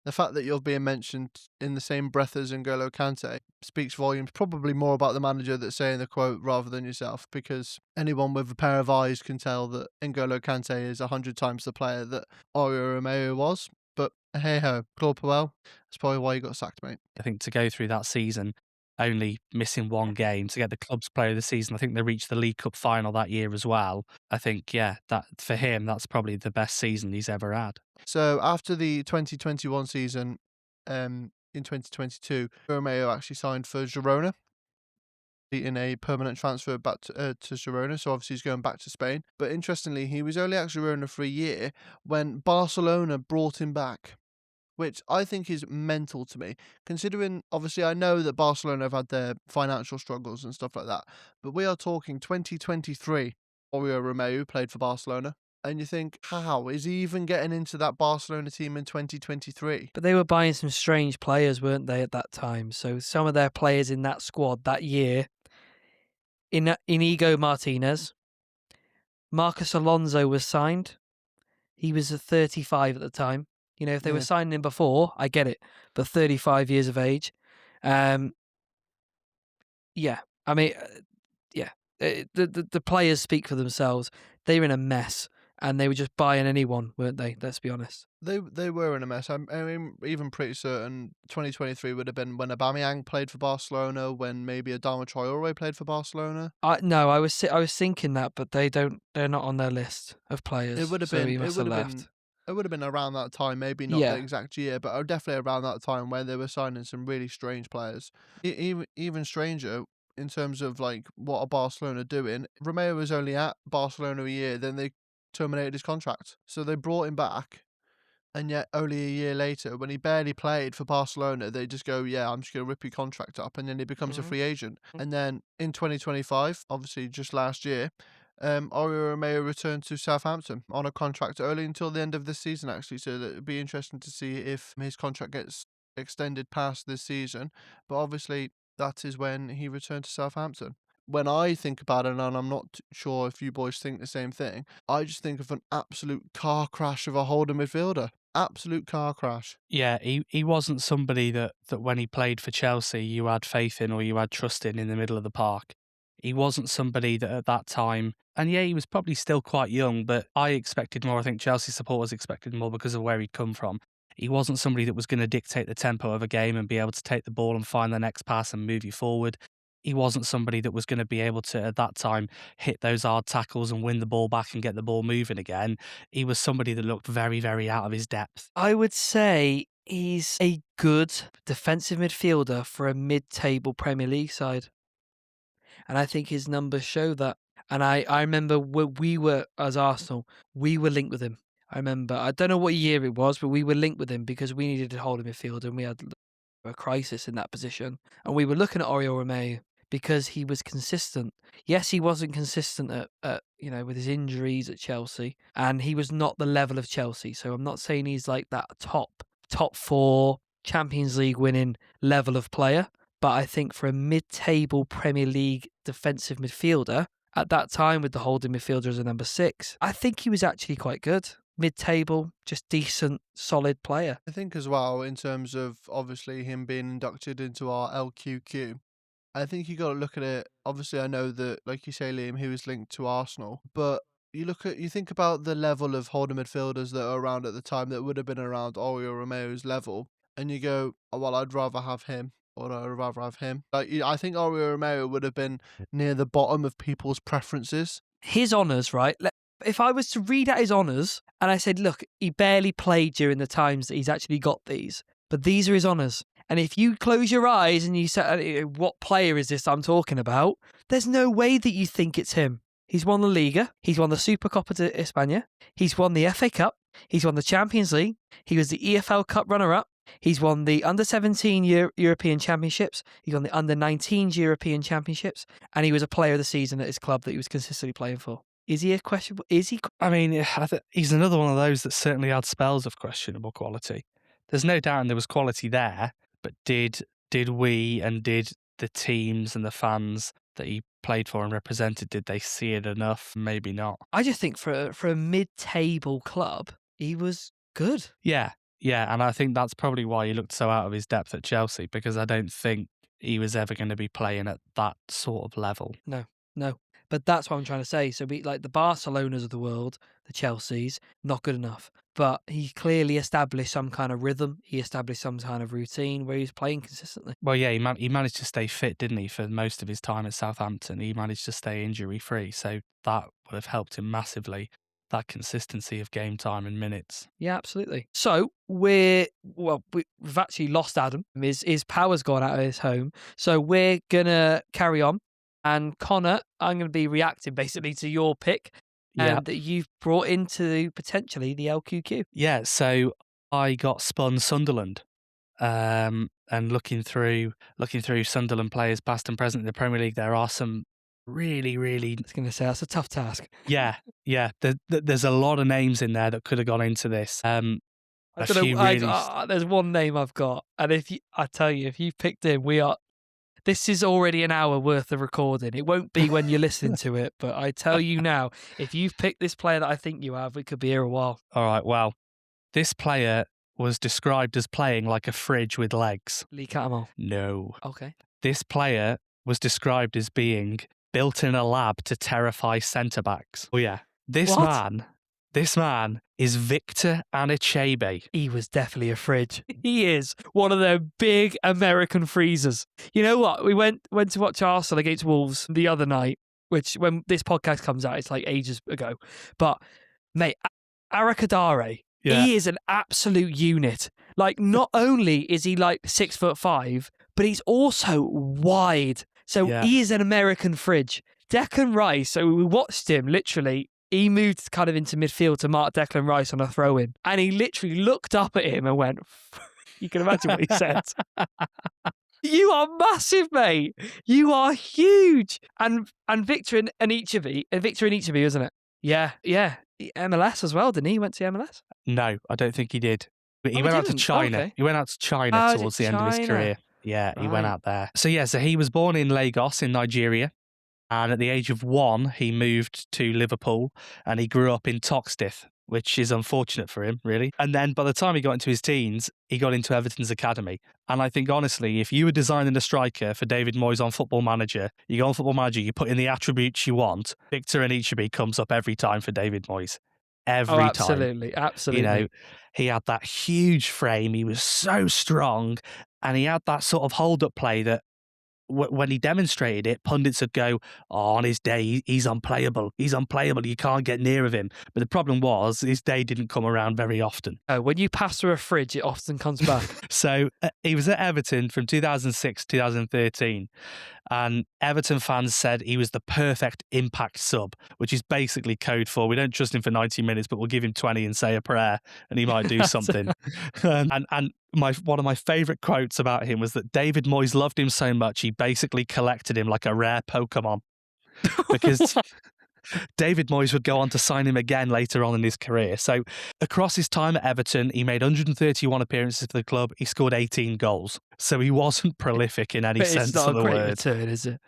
The fact that you're being mentioned in the same breath as N'Golo Kante speaks volumes, probably more about the manager that's saying the quote rather than yourself, because anyone with a pair of eyes can tell that N'Golo Kante is 100 times the player that Oriol Romeu was. But hey-ho, Claude Puel, that's probably why you got sacked, mate. I think to go through that season, only missing one game, to get the club's player of the season, I think they reached the League Cup final that year as well. I think, that for him, that's probably the best season he's ever had. So after the 2021 season, in 2022, Romeu actually signed for Girona in a permanent transfer back to Girona. So obviously he's going back to Spain. But interestingly, he was only at Girona for a year when Barcelona brought him back, which I think is mental to me, considering obviously I know that Barcelona have had their financial struggles and stuff like that. But we are talking 2023. Oriol Romeu played for Barcelona. And you think, how is he even getting into that Barcelona team in 2023? But they were buying some strange players, weren't they, at that time? So some of their players in that squad that year, Inigo Martinez, Marcos Alonso was signed. He was 35 at the time. You know, if they were signing him before, I get it. But 35 years of age. The players speak for themselves. They were in a mess. And they were just buying anyone, weren't they? Let's be honest. They were in a mess. I mean, even pretty certain 2023 would have been when Aubameyang played for Barcelona, when maybe Adama Traore played for Barcelona. I was thinking that, but they're not on their list of players. It would have been. It would have been around that time, maybe not the exact year, but definitely around that time where they were signing some really strange players. Even stranger in terms of like what are Barcelona doing. Romeu was only at Barcelona a year, then they terminated his contract. So they brought him back, and yet only a year later, when he barely played for Barcelona, they just go, yeah, I'm just going to rip your contract up, and then he becomes a free agent. And then in 2025, obviously just last year, Oriol Romeu returned to Southampton on a contract early until the end of this season, actually, so that it'd be interesting to see if his contract gets extended past this season. But obviously that is when he returned to Southampton. When I think about it, and I'm not sure if you boys think the same thing, I just think of an absolute car crash of a holding midfielder. Absolute car crash. Yeah, he wasn't somebody that when he played for Chelsea you had faith in or you had trust in the middle of the park. He wasn't somebody that at that time, and he was probably still quite young, but I expected more. I think Chelsea supporters expected more because of where he'd come from. He wasn't somebody that was going to dictate the tempo of a game and be able to take the ball and find the next pass and move you forward. He wasn't somebody that was going to be able to, at that time, hit those hard tackles and win the ball back and get the ball moving again. He was somebody that looked very, very out of his depth. I would say he's a good defensive midfielder for a mid-table Premier League side. And I think his numbers show that. And I remember we were, as Arsenal, we were linked with him. I remember, I don't know what year it was, but we were linked with him because we needed to hold a midfielder and we had a crisis in that position. And we were looking at Oriol Romeu because he was consistent. Yes, he wasn't consistent at with his injuries at Chelsea, and he was not the level of Chelsea. So I'm not saying he's like that top 4 Champions League winning level of player, but I think for a mid-table Premier League defensive midfielder at that time, with the holding midfielder as a number 6, I think he was actually quite good. Mid-table, just decent, solid player. I think as well, in terms of obviously him being inducted into our LQQ, I think you got to look at it. Obviously, I know that, like you say, Liam, he was linked to Arsenal, but you think about the level of holding midfielders that are around at the time that would have been around Oriol Romeu's level, and you go, oh, well, I'd rather have him, or I'd rather have him. Like, I think Oriol Romeu would have been near the bottom of people's preferences. His honours, right? If I was to read out his honours, and I said, look, he barely played during the times that he's actually got these, but these are his honours. And if you close your eyes and you say, what player is this I'm talking about? There's no way that you think it's him. He's won the Liga. He's won the Supercopa de España. He's won the FA Cup. He's won the Champions League. He was the EFL Cup runner-up. He's won the Under-17 European Championships. He's won the Under-19 European Championships. And he was a player of the season at his club that he was consistently playing for. Is he a questionable? Is he? I mean, he's another one of those that certainly had spells of questionable quality. There's no doubt there was quality there, but did we and did the teams and the fans that he played for and represented, did they see it enough? Maybe not. I just think for a mid-table club, he was good. Yeah, and I think that's probably why he looked so out of his depth at Chelsea, because I don't think he was ever going to be playing at that sort of level. No. But that's what I'm trying to say. So like the Barcelonas of the world, the Chelseas, not good enough. But he clearly established some kind of rhythm. He established some kind of routine where he was playing consistently. Well, yeah, he managed to stay fit, didn't he, for most of his time at Southampton. He managed to stay injury-free, so that would have helped him massively, that consistency of game time and minutes. Yeah, absolutely. So we've actually lost Adam. His power's gone out of his home. So we're going to carry on. And Connor, I'm going to be reacting basically to your pick that you've brought into potentially the LQQ. Yeah, so I got spun Sunderland. And looking through Sunderland players past and present in the Premier League, there are some really, really... I was going to say, that's a tough task. Yeah. There's a lot of names in there that could have gone into this. I don't know, there's one name I've got. And if you picked him, this is already an hour worth of recording. It won't be when you're listening to it, but I tell you now, if you've picked this player that I think you have, we could be here a while. All right, well, this player was described as playing like a fridge with legs. Lee Cattermole. No. Okay. This player was described as being built in a lab to terrify centre-backs. Oh, yeah. This man is Victor Anichebe. He was definitely a fridge. He is one of the big American freezers. You know what? We went to watch Arsenal against Wolves the other night, which when this podcast comes out, it's like ages ago. But, mate, Arakadare, he is an absolute unit. Like, not only is he like 6'5", but he's also wide. So he is an American fridge. Declan Rice, so we watched him literally. He moved kind of into midfield to mark Declan Rice on a throw-in. And he literally looked up at him and went, you can imagine what he said. You are massive, mate. You are huge. And Victor Anichebe, isn't it? Yeah. MLS as well, didn't he? He went to MLS? No, I don't think he did. But he went out to China. Okay. He went out to China towards the end of his career. Yeah, he went out there. So he was born in Lagos in Nigeria. And at the age of 1, he moved to Liverpool and he grew up in Toxteth, which is unfortunate for him, really. And then by the time he got into his teens, he got into Everton's academy. And I think, honestly, if you were designing a striker for David Moyes on Football Manager, you go on Football Manager, you put in the attributes you want, Victor Anichebe comes up every time for David Moyes. Every time. Absolutely. You know, he had that huge frame, he was so strong, and he had that sort of hold-up play that when he demonstrated it, pundits would go, on his day, he's unplayable. He's unplayable. You can't get near of him. But the problem was, his day didn't come around very often. When you pass through a fridge, it often comes back. So he was at Everton from 2006 to 2013. And Everton fans said he was the perfect impact sub, which is basically code for, we don't trust him for 90 minutes, but we'll give him 20 and say a prayer, and he might do something. And one of my favourite quotes about him was that David Moyes loved him so much, he basically collected him like a rare Pokemon. Because David Moyes would go on to sign him again later on in his career. So across his time at Everton, he made 131 appearances for the club. He scored 18 goals. So he wasn't prolific in any sense of the word. It's not a great return, is it?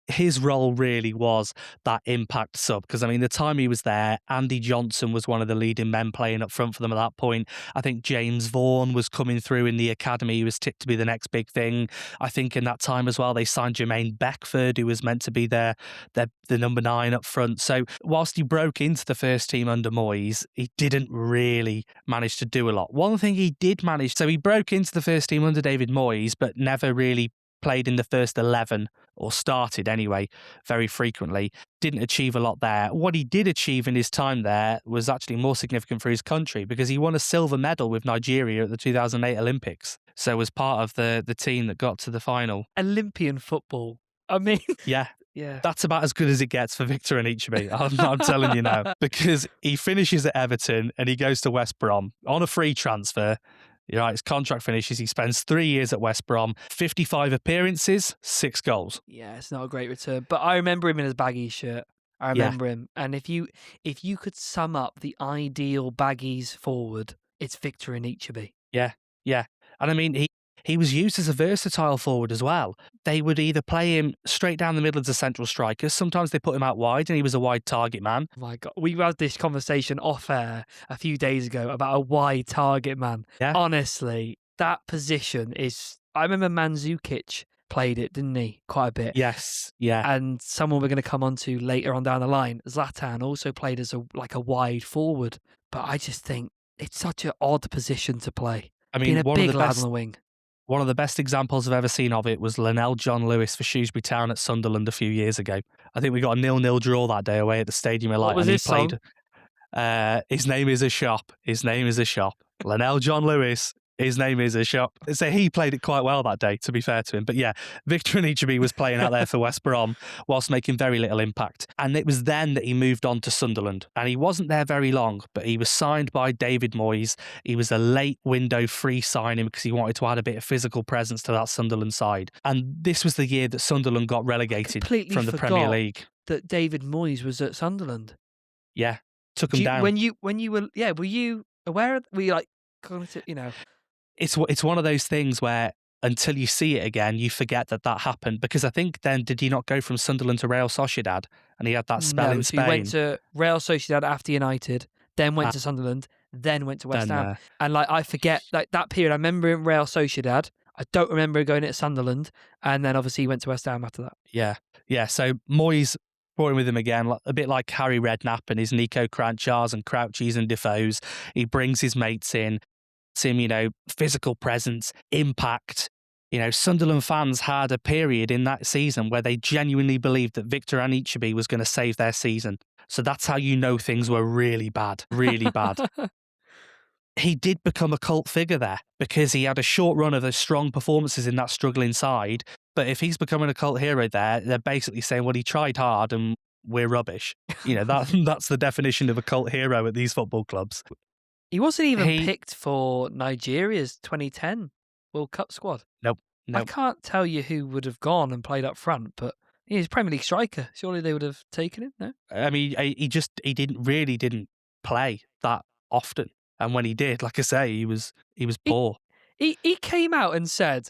His role really was that impact sub, because I mean the time he was there, Andy Johnson was one of the leading men playing up front for them at that point. I think James Vaughan was coming through in the academy. He was tipped to be the next big thing. I think in that time as well they signed Jermaine Beckford, who was meant to be the number 9 up front. So whilst he broke into the first team under Moyes, he didn't really manage to do a lot. One thing he did manage, so he broke into the first team under David Moyes, but never really played in the first 11, or started anyway, very frequently. Didn't achieve a lot there. What he did achieve in his time there was actually more significant for his country, because he won a silver medal with Nigeria at the 2008 Olympics. So was part of the team that got to the final. Olympian football. I mean... Yeah. That's about as good as it gets for Victor Anichebe. I'm telling you now. Because he finishes at Everton and he goes to West Brom on a free transfer. You're right, his contract finishes. He spends 3 years at West Brom, 55 appearances, 6 goals. Yeah, it's not a great return. But I remember him in his baggy shirt. I remember him. And if you could sum up the ideal Baggies forward, it's Victor Anichebe. Yeah. And I mean, he was used as a versatile forward as well. They would either play him straight down the middle as a central striker. Sometimes they put him out wide and he was a wide target man. Oh my God. We had this conversation off air a few days ago about a wide target man. Yeah. Honestly, that position is... I remember Mandzukic played it, didn't he? Quite a bit. Yes. Yeah. And someone we're going to come on to later on down the line, Zlatan, also played as a wide forward. But I just think it's such an odd position to play. I mean, being a big lad on the wing. One of the best examples I've ever seen of it was Linnell John Lewis for Shrewsbury Town at Sunderland a few years ago. I think we got a 0-0 draw that day away at the Stadium of Light. What was his song? His name is a shop. His name is a shop. Linnell John Lewis. His name is a shop. So he played it quite well that day, to be fair to him. But yeah, Victor Anichebe was playing out there for West Brom whilst making very little impact. And it was then that he moved on to Sunderland. And he wasn't there very long, but he was signed by David Moyes. He was a late window free signing because he wanted to add a bit of physical presence to that Sunderland side. And this was the year that Sunderland got relegated from the Premier League. That David Moyes was at Sunderland. Yeah, took him down. When you were were you aware? Were you like cognitive? It's one of those things where until you see it again, you forget that happened. Because I think then, did he not go from Sunderland to Real Sociedad? And he had that spell in Spain. He went to Real Sociedad after United, then went to Sunderland, then went to West Ham. And I forget that period. I remember in Real Sociedad. I don't remember going at Sunderland. And then obviously he went to West Ham after that. Yeah. So Moyes brought him with him again, a bit like Harry Redknapp and his Nico Cranchars and Crouchies and Defoes. He brings his mates in. Him, physical presence, impact. Sunderland fans had a period in that season where they genuinely believed that Victor Anichebe was going to save their season. So that's how things were really bad, really bad. He did become a cult figure there because he had a short run of those strong performances in that struggling side. But if he's becoming a cult hero there, they're basically saying, well, he tried hard and we're rubbish. That's the definition of a cult hero at these football clubs. He wasn't even picked for Nigeria's 2010 World Cup squad. Nope. I can't tell you who would have gone and played up front, but he's a Premier League striker. Surely they would have taken him, no? I mean, he didn't play that often. And when he did, like I say, he was poor. He came out and said,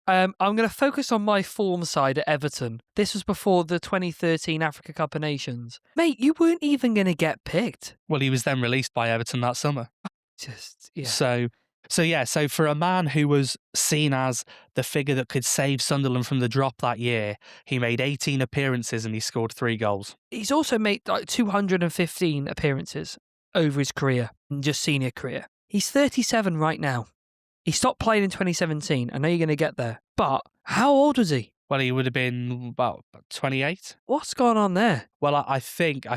I'm going to focus on my form side at Everton. This was before the 2013 Africa Cup of Nations. Mate, you weren't even going to get picked. Well, he was then released by Everton that summer. So for a man who was seen as the figure that could save Sunderland from the drop that year, he made 18 appearances and he scored 3 goals. He's also made 215 appearances over his career, just senior career. He's 37 right now. He stopped playing in 2017. I know you're going to get there. But how old was he? Well, he would have been about 28. What's going on there? Well, I think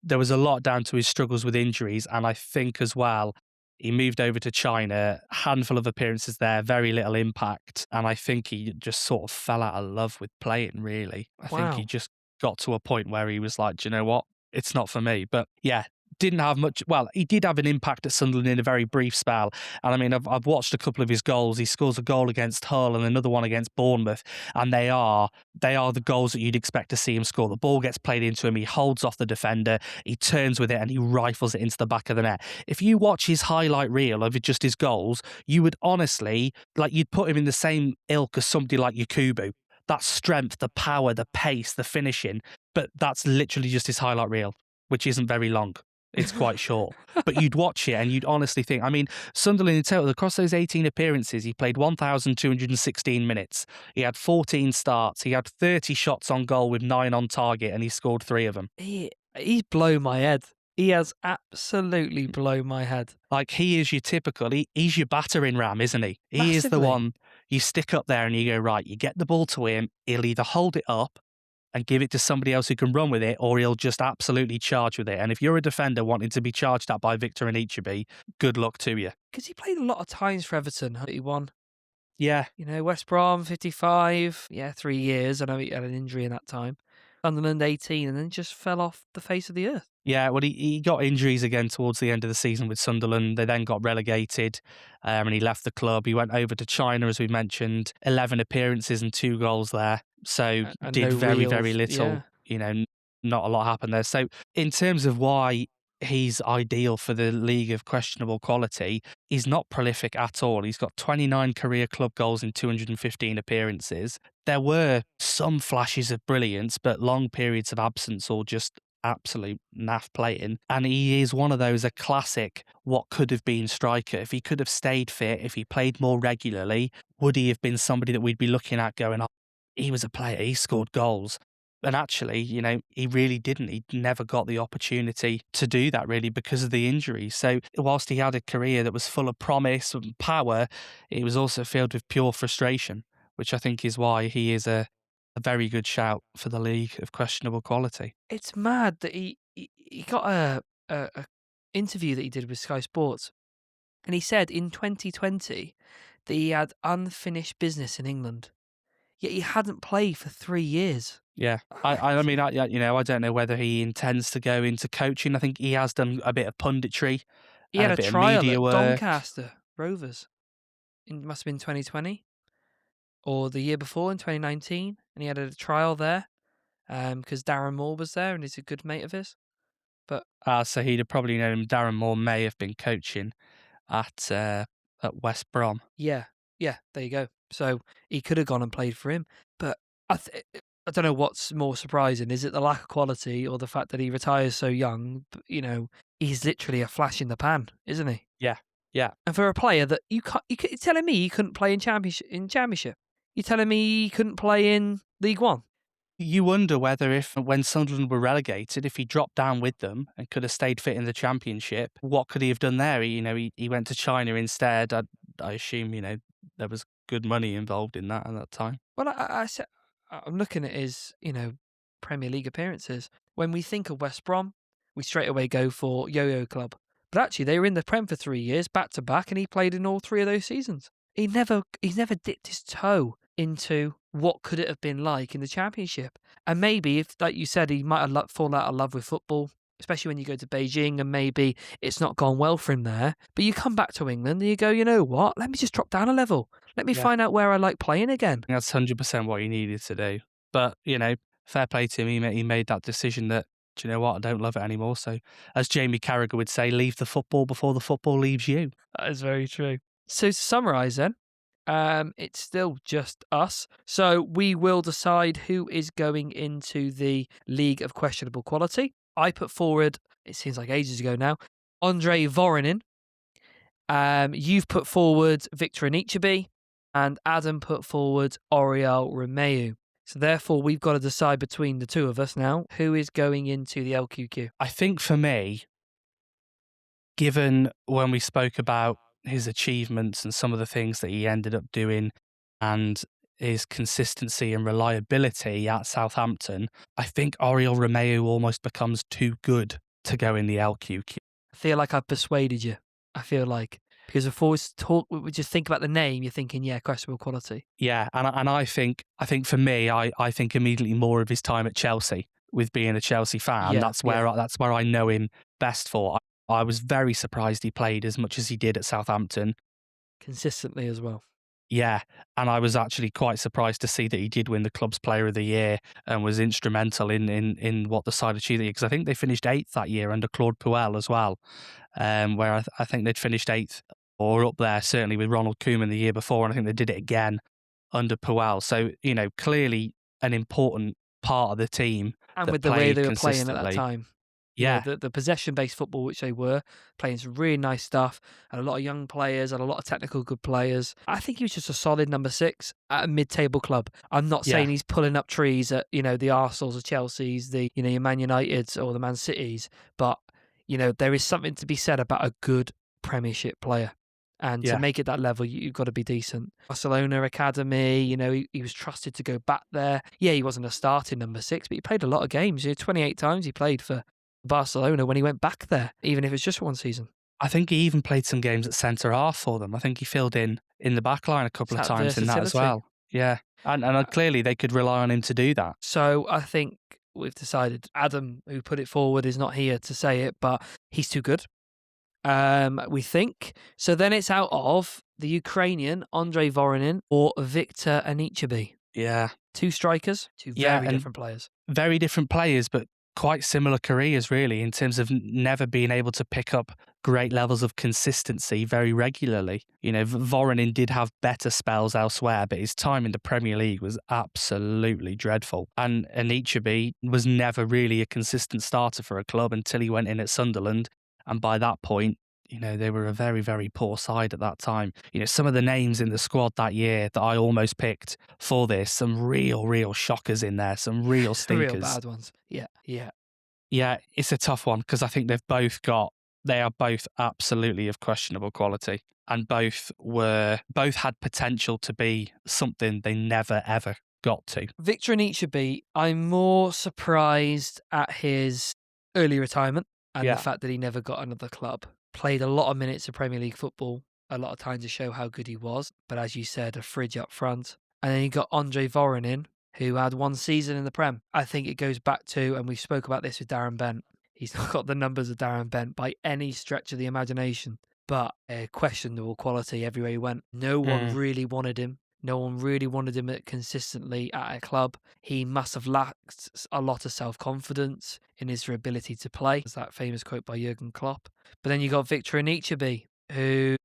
there was a lot down to his struggles with injuries. And I think as well, he moved over to China, a handful of appearances there, very little impact. And I think he just sort of fell out of love with playing, really. I think he just got to a point where he was like, do you know what? It's not for me. But yeah, didn't have much. Well, he did have an impact at Sunderland in a very brief spell. And I mean, I've watched a couple of his goals. He scores a goal against Hull and another one against Bournemouth. And they are the goals that you'd expect to see him score. The ball gets played into him. He holds off the defender. He turns with it and he rifles it into the back of the net. If you watch his highlight reel of just his goals, you would honestly, you'd put him in the same ilk as somebody like Yakubu. That strength, the power, the pace, the finishing. But that's literally just his highlight reel, which isn't very long. It's quite short. But you'd watch it and you'd honestly think, I mean, Sunderland in total, across those 18 appearances, he played 1,216 minutes. He had 14 starts. He had 30 shots on goal with 9 on target and he scored 3 of them. He's blown my head. He has absolutely blown my head. He is your typical, he's your battering ram, isn't he? Massively. He is the one you stick up there and you go, right, you get the ball to him. He'll either hold it up and give it to somebody else who can run with it, or he'll just absolutely charge with it. And if you're a defender wanting to be charged at by Victor Anichebe, good luck to you. Because he played a lot of times for Everton, 31. Yeah. West Brom, 55. 3 years. I know he had an injury in that time. Sunderland, 18, and then just fell off the face of the earth. Yeah, well, he got injuries again towards the end of the season with Sunderland. They then got relegated and he left the club. He went over to China, as we mentioned, 11 appearances and 2 goals there. So and did no very, real, very little, not a lot happened there. So in terms of why he's ideal for the league of questionable quality, he's not prolific at all. He's got 29 career club goals in 215 appearances. There were some flashes of brilliance, but long periods of absence or just absolute naff playing. And he is one of those, a classic what could have been striker. If he could have stayed fit, if he played more regularly, would he have been somebody that we'd be looking at going, oh, he was a player, he scored goals. And actually, he really didn't. He never got the opportunity to do that, really, because of the injuries. So whilst he had a career that was full of promise and power, it was also filled with pure frustration, which I think is why he is a very good shout for the league of questionable quality. It's mad that he got a interview that he did with Sky Sports, and he said in 2020 that he had unfinished business in England, yet he hadn't played for 3 years. Yeah, I mean, I don't know whether he intends to go into coaching. I think he has done a bit of punditry. He had a bit trial of media at work. Doncaster Rovers. It must have been 2020 or the year before in 2019, and he had a trial there because Darren Moore was there and he's a good mate of his. But so he'd have probably known him. Darren Moore may have been coaching at West Brom. Yeah, there you go. So he could have gone and played for him. But I don't know what's more surprising. Is it the lack of quality or the fact that he retires so young? But, he's literally a flash in the pan, isn't he? Yeah. And for a player that you're telling me he couldn't play in Championship. You're telling me he couldn't play in League One. You wonder whether when Sunderland were relegated, if he dropped down with them and could have stayed fit in the Championship, what could he have done there? He went to China instead. I assume, there was good money involved in that at that time. Well, I'm looking at his, Premier League appearances. When we think of West Brom, we straight away go for Yo-Yo Club. But actually, they were in the Prem for 3 years, back to back, and he played in all 3 of those seasons. He's never dipped his toe into what could it have been like in the Championship. And maybe, if, like you said, he might have fallen out of love with football, especially when you go to Beijing, and maybe it's not gone well for him there. But you come back to England and you go, you know what? Let me just drop down a level. Let me find out where I like playing again. That's 100% what he needed to do. But, fair play to him. He made that decision that, do you know what? I don't love it anymore. So, as Jamie Carragher would say, leave the football before the football leaves you. That is very true. So, to summarise then, it's still just us. So, we will decide who is going into the League of Questionable Quality. I put forward, it seems like ages ago now, Andriy Voronin. You've put forward Victor Anichebe, and Adam put forward Oriol Romeu. So therefore, we've got to decide between the two of us now who is going into the LQQ. I think for me, given when we spoke about his achievements and some of the things that he ended up doing and his consistency and reliability at Southampton, I think Oriol Romeu almost becomes too good to go in the LQQ. I feel like I've persuaded you. I feel like. Because before we just think about the name, you're thinking, yeah, questionable quality. Yeah, and I think for me, I think immediately more of his time at Chelsea with being a Chelsea fan. Yeah, that's where I know him best for. I was very surprised he played as much as he did at Southampton. Consistently as well. Yeah, and I was actually quite surprised to see that he did win the club's Player of the Year and was instrumental in what the side achieved, because I think they finished 8th that year under Claude Puel as well, where I think they'd finished 8th or up there, certainly with Ronald Koeman the year before, and I think they did it again under Puel. So, clearly an important part of the team. And with the way they were playing at that time. Yeah. The possession-based football, which they were, playing some really nice stuff, and a lot of young players, and a lot of technical good players. I think he was just a solid number 6 at a mid-table club. I'm not saying he's pulling up trees at, the Arsenals, the Chelseas, the, your Man Uniteds or the Man Cities, but, there is something to be said about a good Premiership player. And to make it that level, you've got to be decent. Barcelona Academy, he was trusted to go back there. Yeah, he wasn't a starting number 6, but he played a lot of games. 28 times he played for Barcelona when he went back there, even if it's just one season. I think he even played some games at centre half for them. I think he filled in the back line a couple of times in that as well. Yeah, and clearly they could rely on him to do that. So I think we've decided Adam, who put it forward, is not here to say it, but he's too good. We think. So then it's out of the Ukrainian, Andriy Voronin, or Victor Anichebe. Yeah. 2 strikers, 2 very different players. Very different players, but quite similar careers, really, in terms of never being able to pick up great levels of consistency very regularly. You know, Voronin did have better spells elsewhere, but his time in the Premier League was absolutely dreadful. And Anichebe was never really a consistent starter for a club until he went in at Sunderland. And by that point, you know, they were a very, very poor side at that time. You know, some of the names in the squad that year that I almost picked for this, some real shockers in there, some real stinkers. Real bad ones. Yeah. Yeah, it's a tough one because I think they are both absolutely of questionable quality, and both had potential to be something they never ever got to. Victor Anichebe, I'm more surprised at his early retirement and the fact that he never got another club. Played a lot of minutes of Premier League football, a lot of times to show how good he was, but as you said, a fridge up front. And then you got Andriy Voronin, who had one season in the Prem. I think it goes back to, and we spoke about this with Darren Bent, he's not got the numbers of Darren Bent by any stretch of the imagination, but questionable quality everywhere he went. No one really wanted him. No one really wanted him consistently at a club. He must have lacked a lot of self-confidence in his ability to play. There's that famous quote by Jurgen Klopp. But then you got Victor Anichebe, who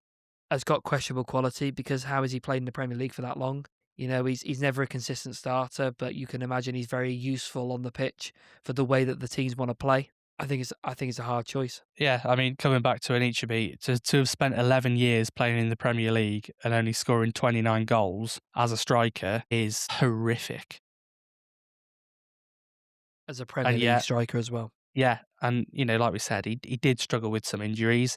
has got questionable quality because how has he played in the Premier League for that long? You know, he's never a consistent starter, but you can imagine he's very useful on the pitch for the way that the teams want to play. I think it's a hard choice. Yeah, I mean, coming back to Anichebe, to have spent 11 years playing in the Premier League and only scoring 29 goals as a striker is horrific. As a Premier League striker as well. Yeah, and, you know, like we said, he did struggle with some injuries.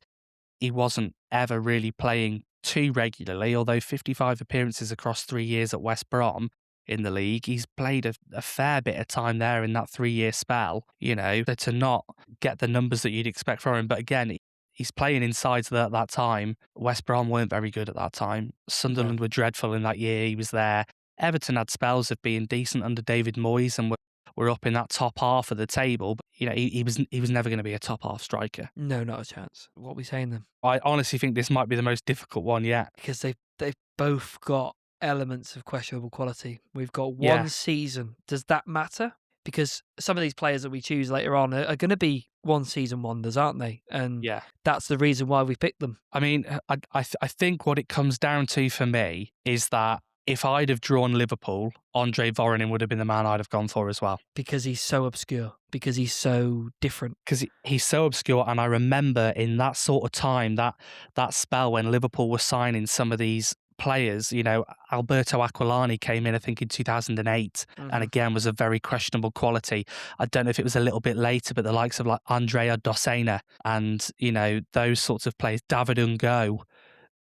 He wasn't ever really playing too regularly, although 55 appearances across 3 years at West Brom in the league. He's played a fair bit of time there in that 3-year spell, you know, to not get the numbers that you'd expect from him. But again, he's playing in sides that at that time, West Brom weren't very good at that time. Sunderland were dreadful in that year he was there. Everton had spells of being decent under David Moyes and were up in that top half of the table. But, you know, he was never going to be a top half striker. No, not a chance. What are we saying then? I honestly think this might be the most difficult one yet. Because they've both got elements of questionable quality. We've got one season. Does that matter? Because some of these players that we choose later on are going to be one season wonders, aren't they? And that's the reason why we picked them. I mean, I think what it comes down to for me is that if I'd have drawn Liverpool, Andriy Voronin would have been the man I'd have gone for as well. Because he's so obscure. Because he's so different. Because he's so obscure. And I remember in that sort of time, that spell when Liverpool were signing some of these players, you know, Alberto Aquilani came in, I think, in 2008, and again was of very questionable quality. I don't know if it was a little bit later, but the likes of like Andrea Dossena and, you know, those sorts of players, David Ungo,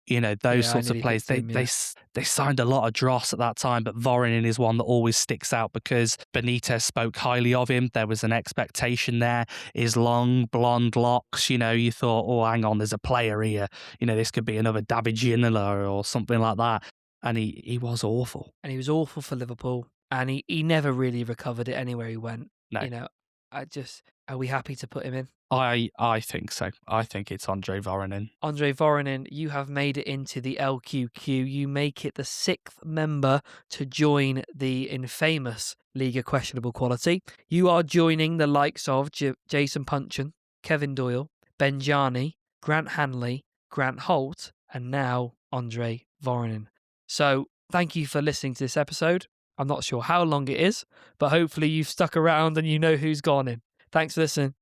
you know, those sorts of players, they signed a lot of dross at that time, but Voronin is one that always sticks out because Benitez spoke highly of him. There was an expectation there. His long blonde locks, you know, you thought, oh, hang on, there's a player here. You know, this could be another David Ginola or something like that. And he was awful. And he was awful for Liverpool. And he never really recovered it anywhere he went. No. You know, are we happy to put him in? I think so. I think it's Andriy Voronin. Andriy Voronin, you have made it into the LQQ. You make it the 6th member to join the infamous League of Questionable Quality. You are joining the likes of Jason Punchin, Kevin Doyle, Ben Jarney, Grant Hanley, Grant Holt, and now Andriy Voronin. So thank you for listening to this episode. I'm not sure how long it is, but hopefully you've stuck around and you know who's gone in. Thanks for listening.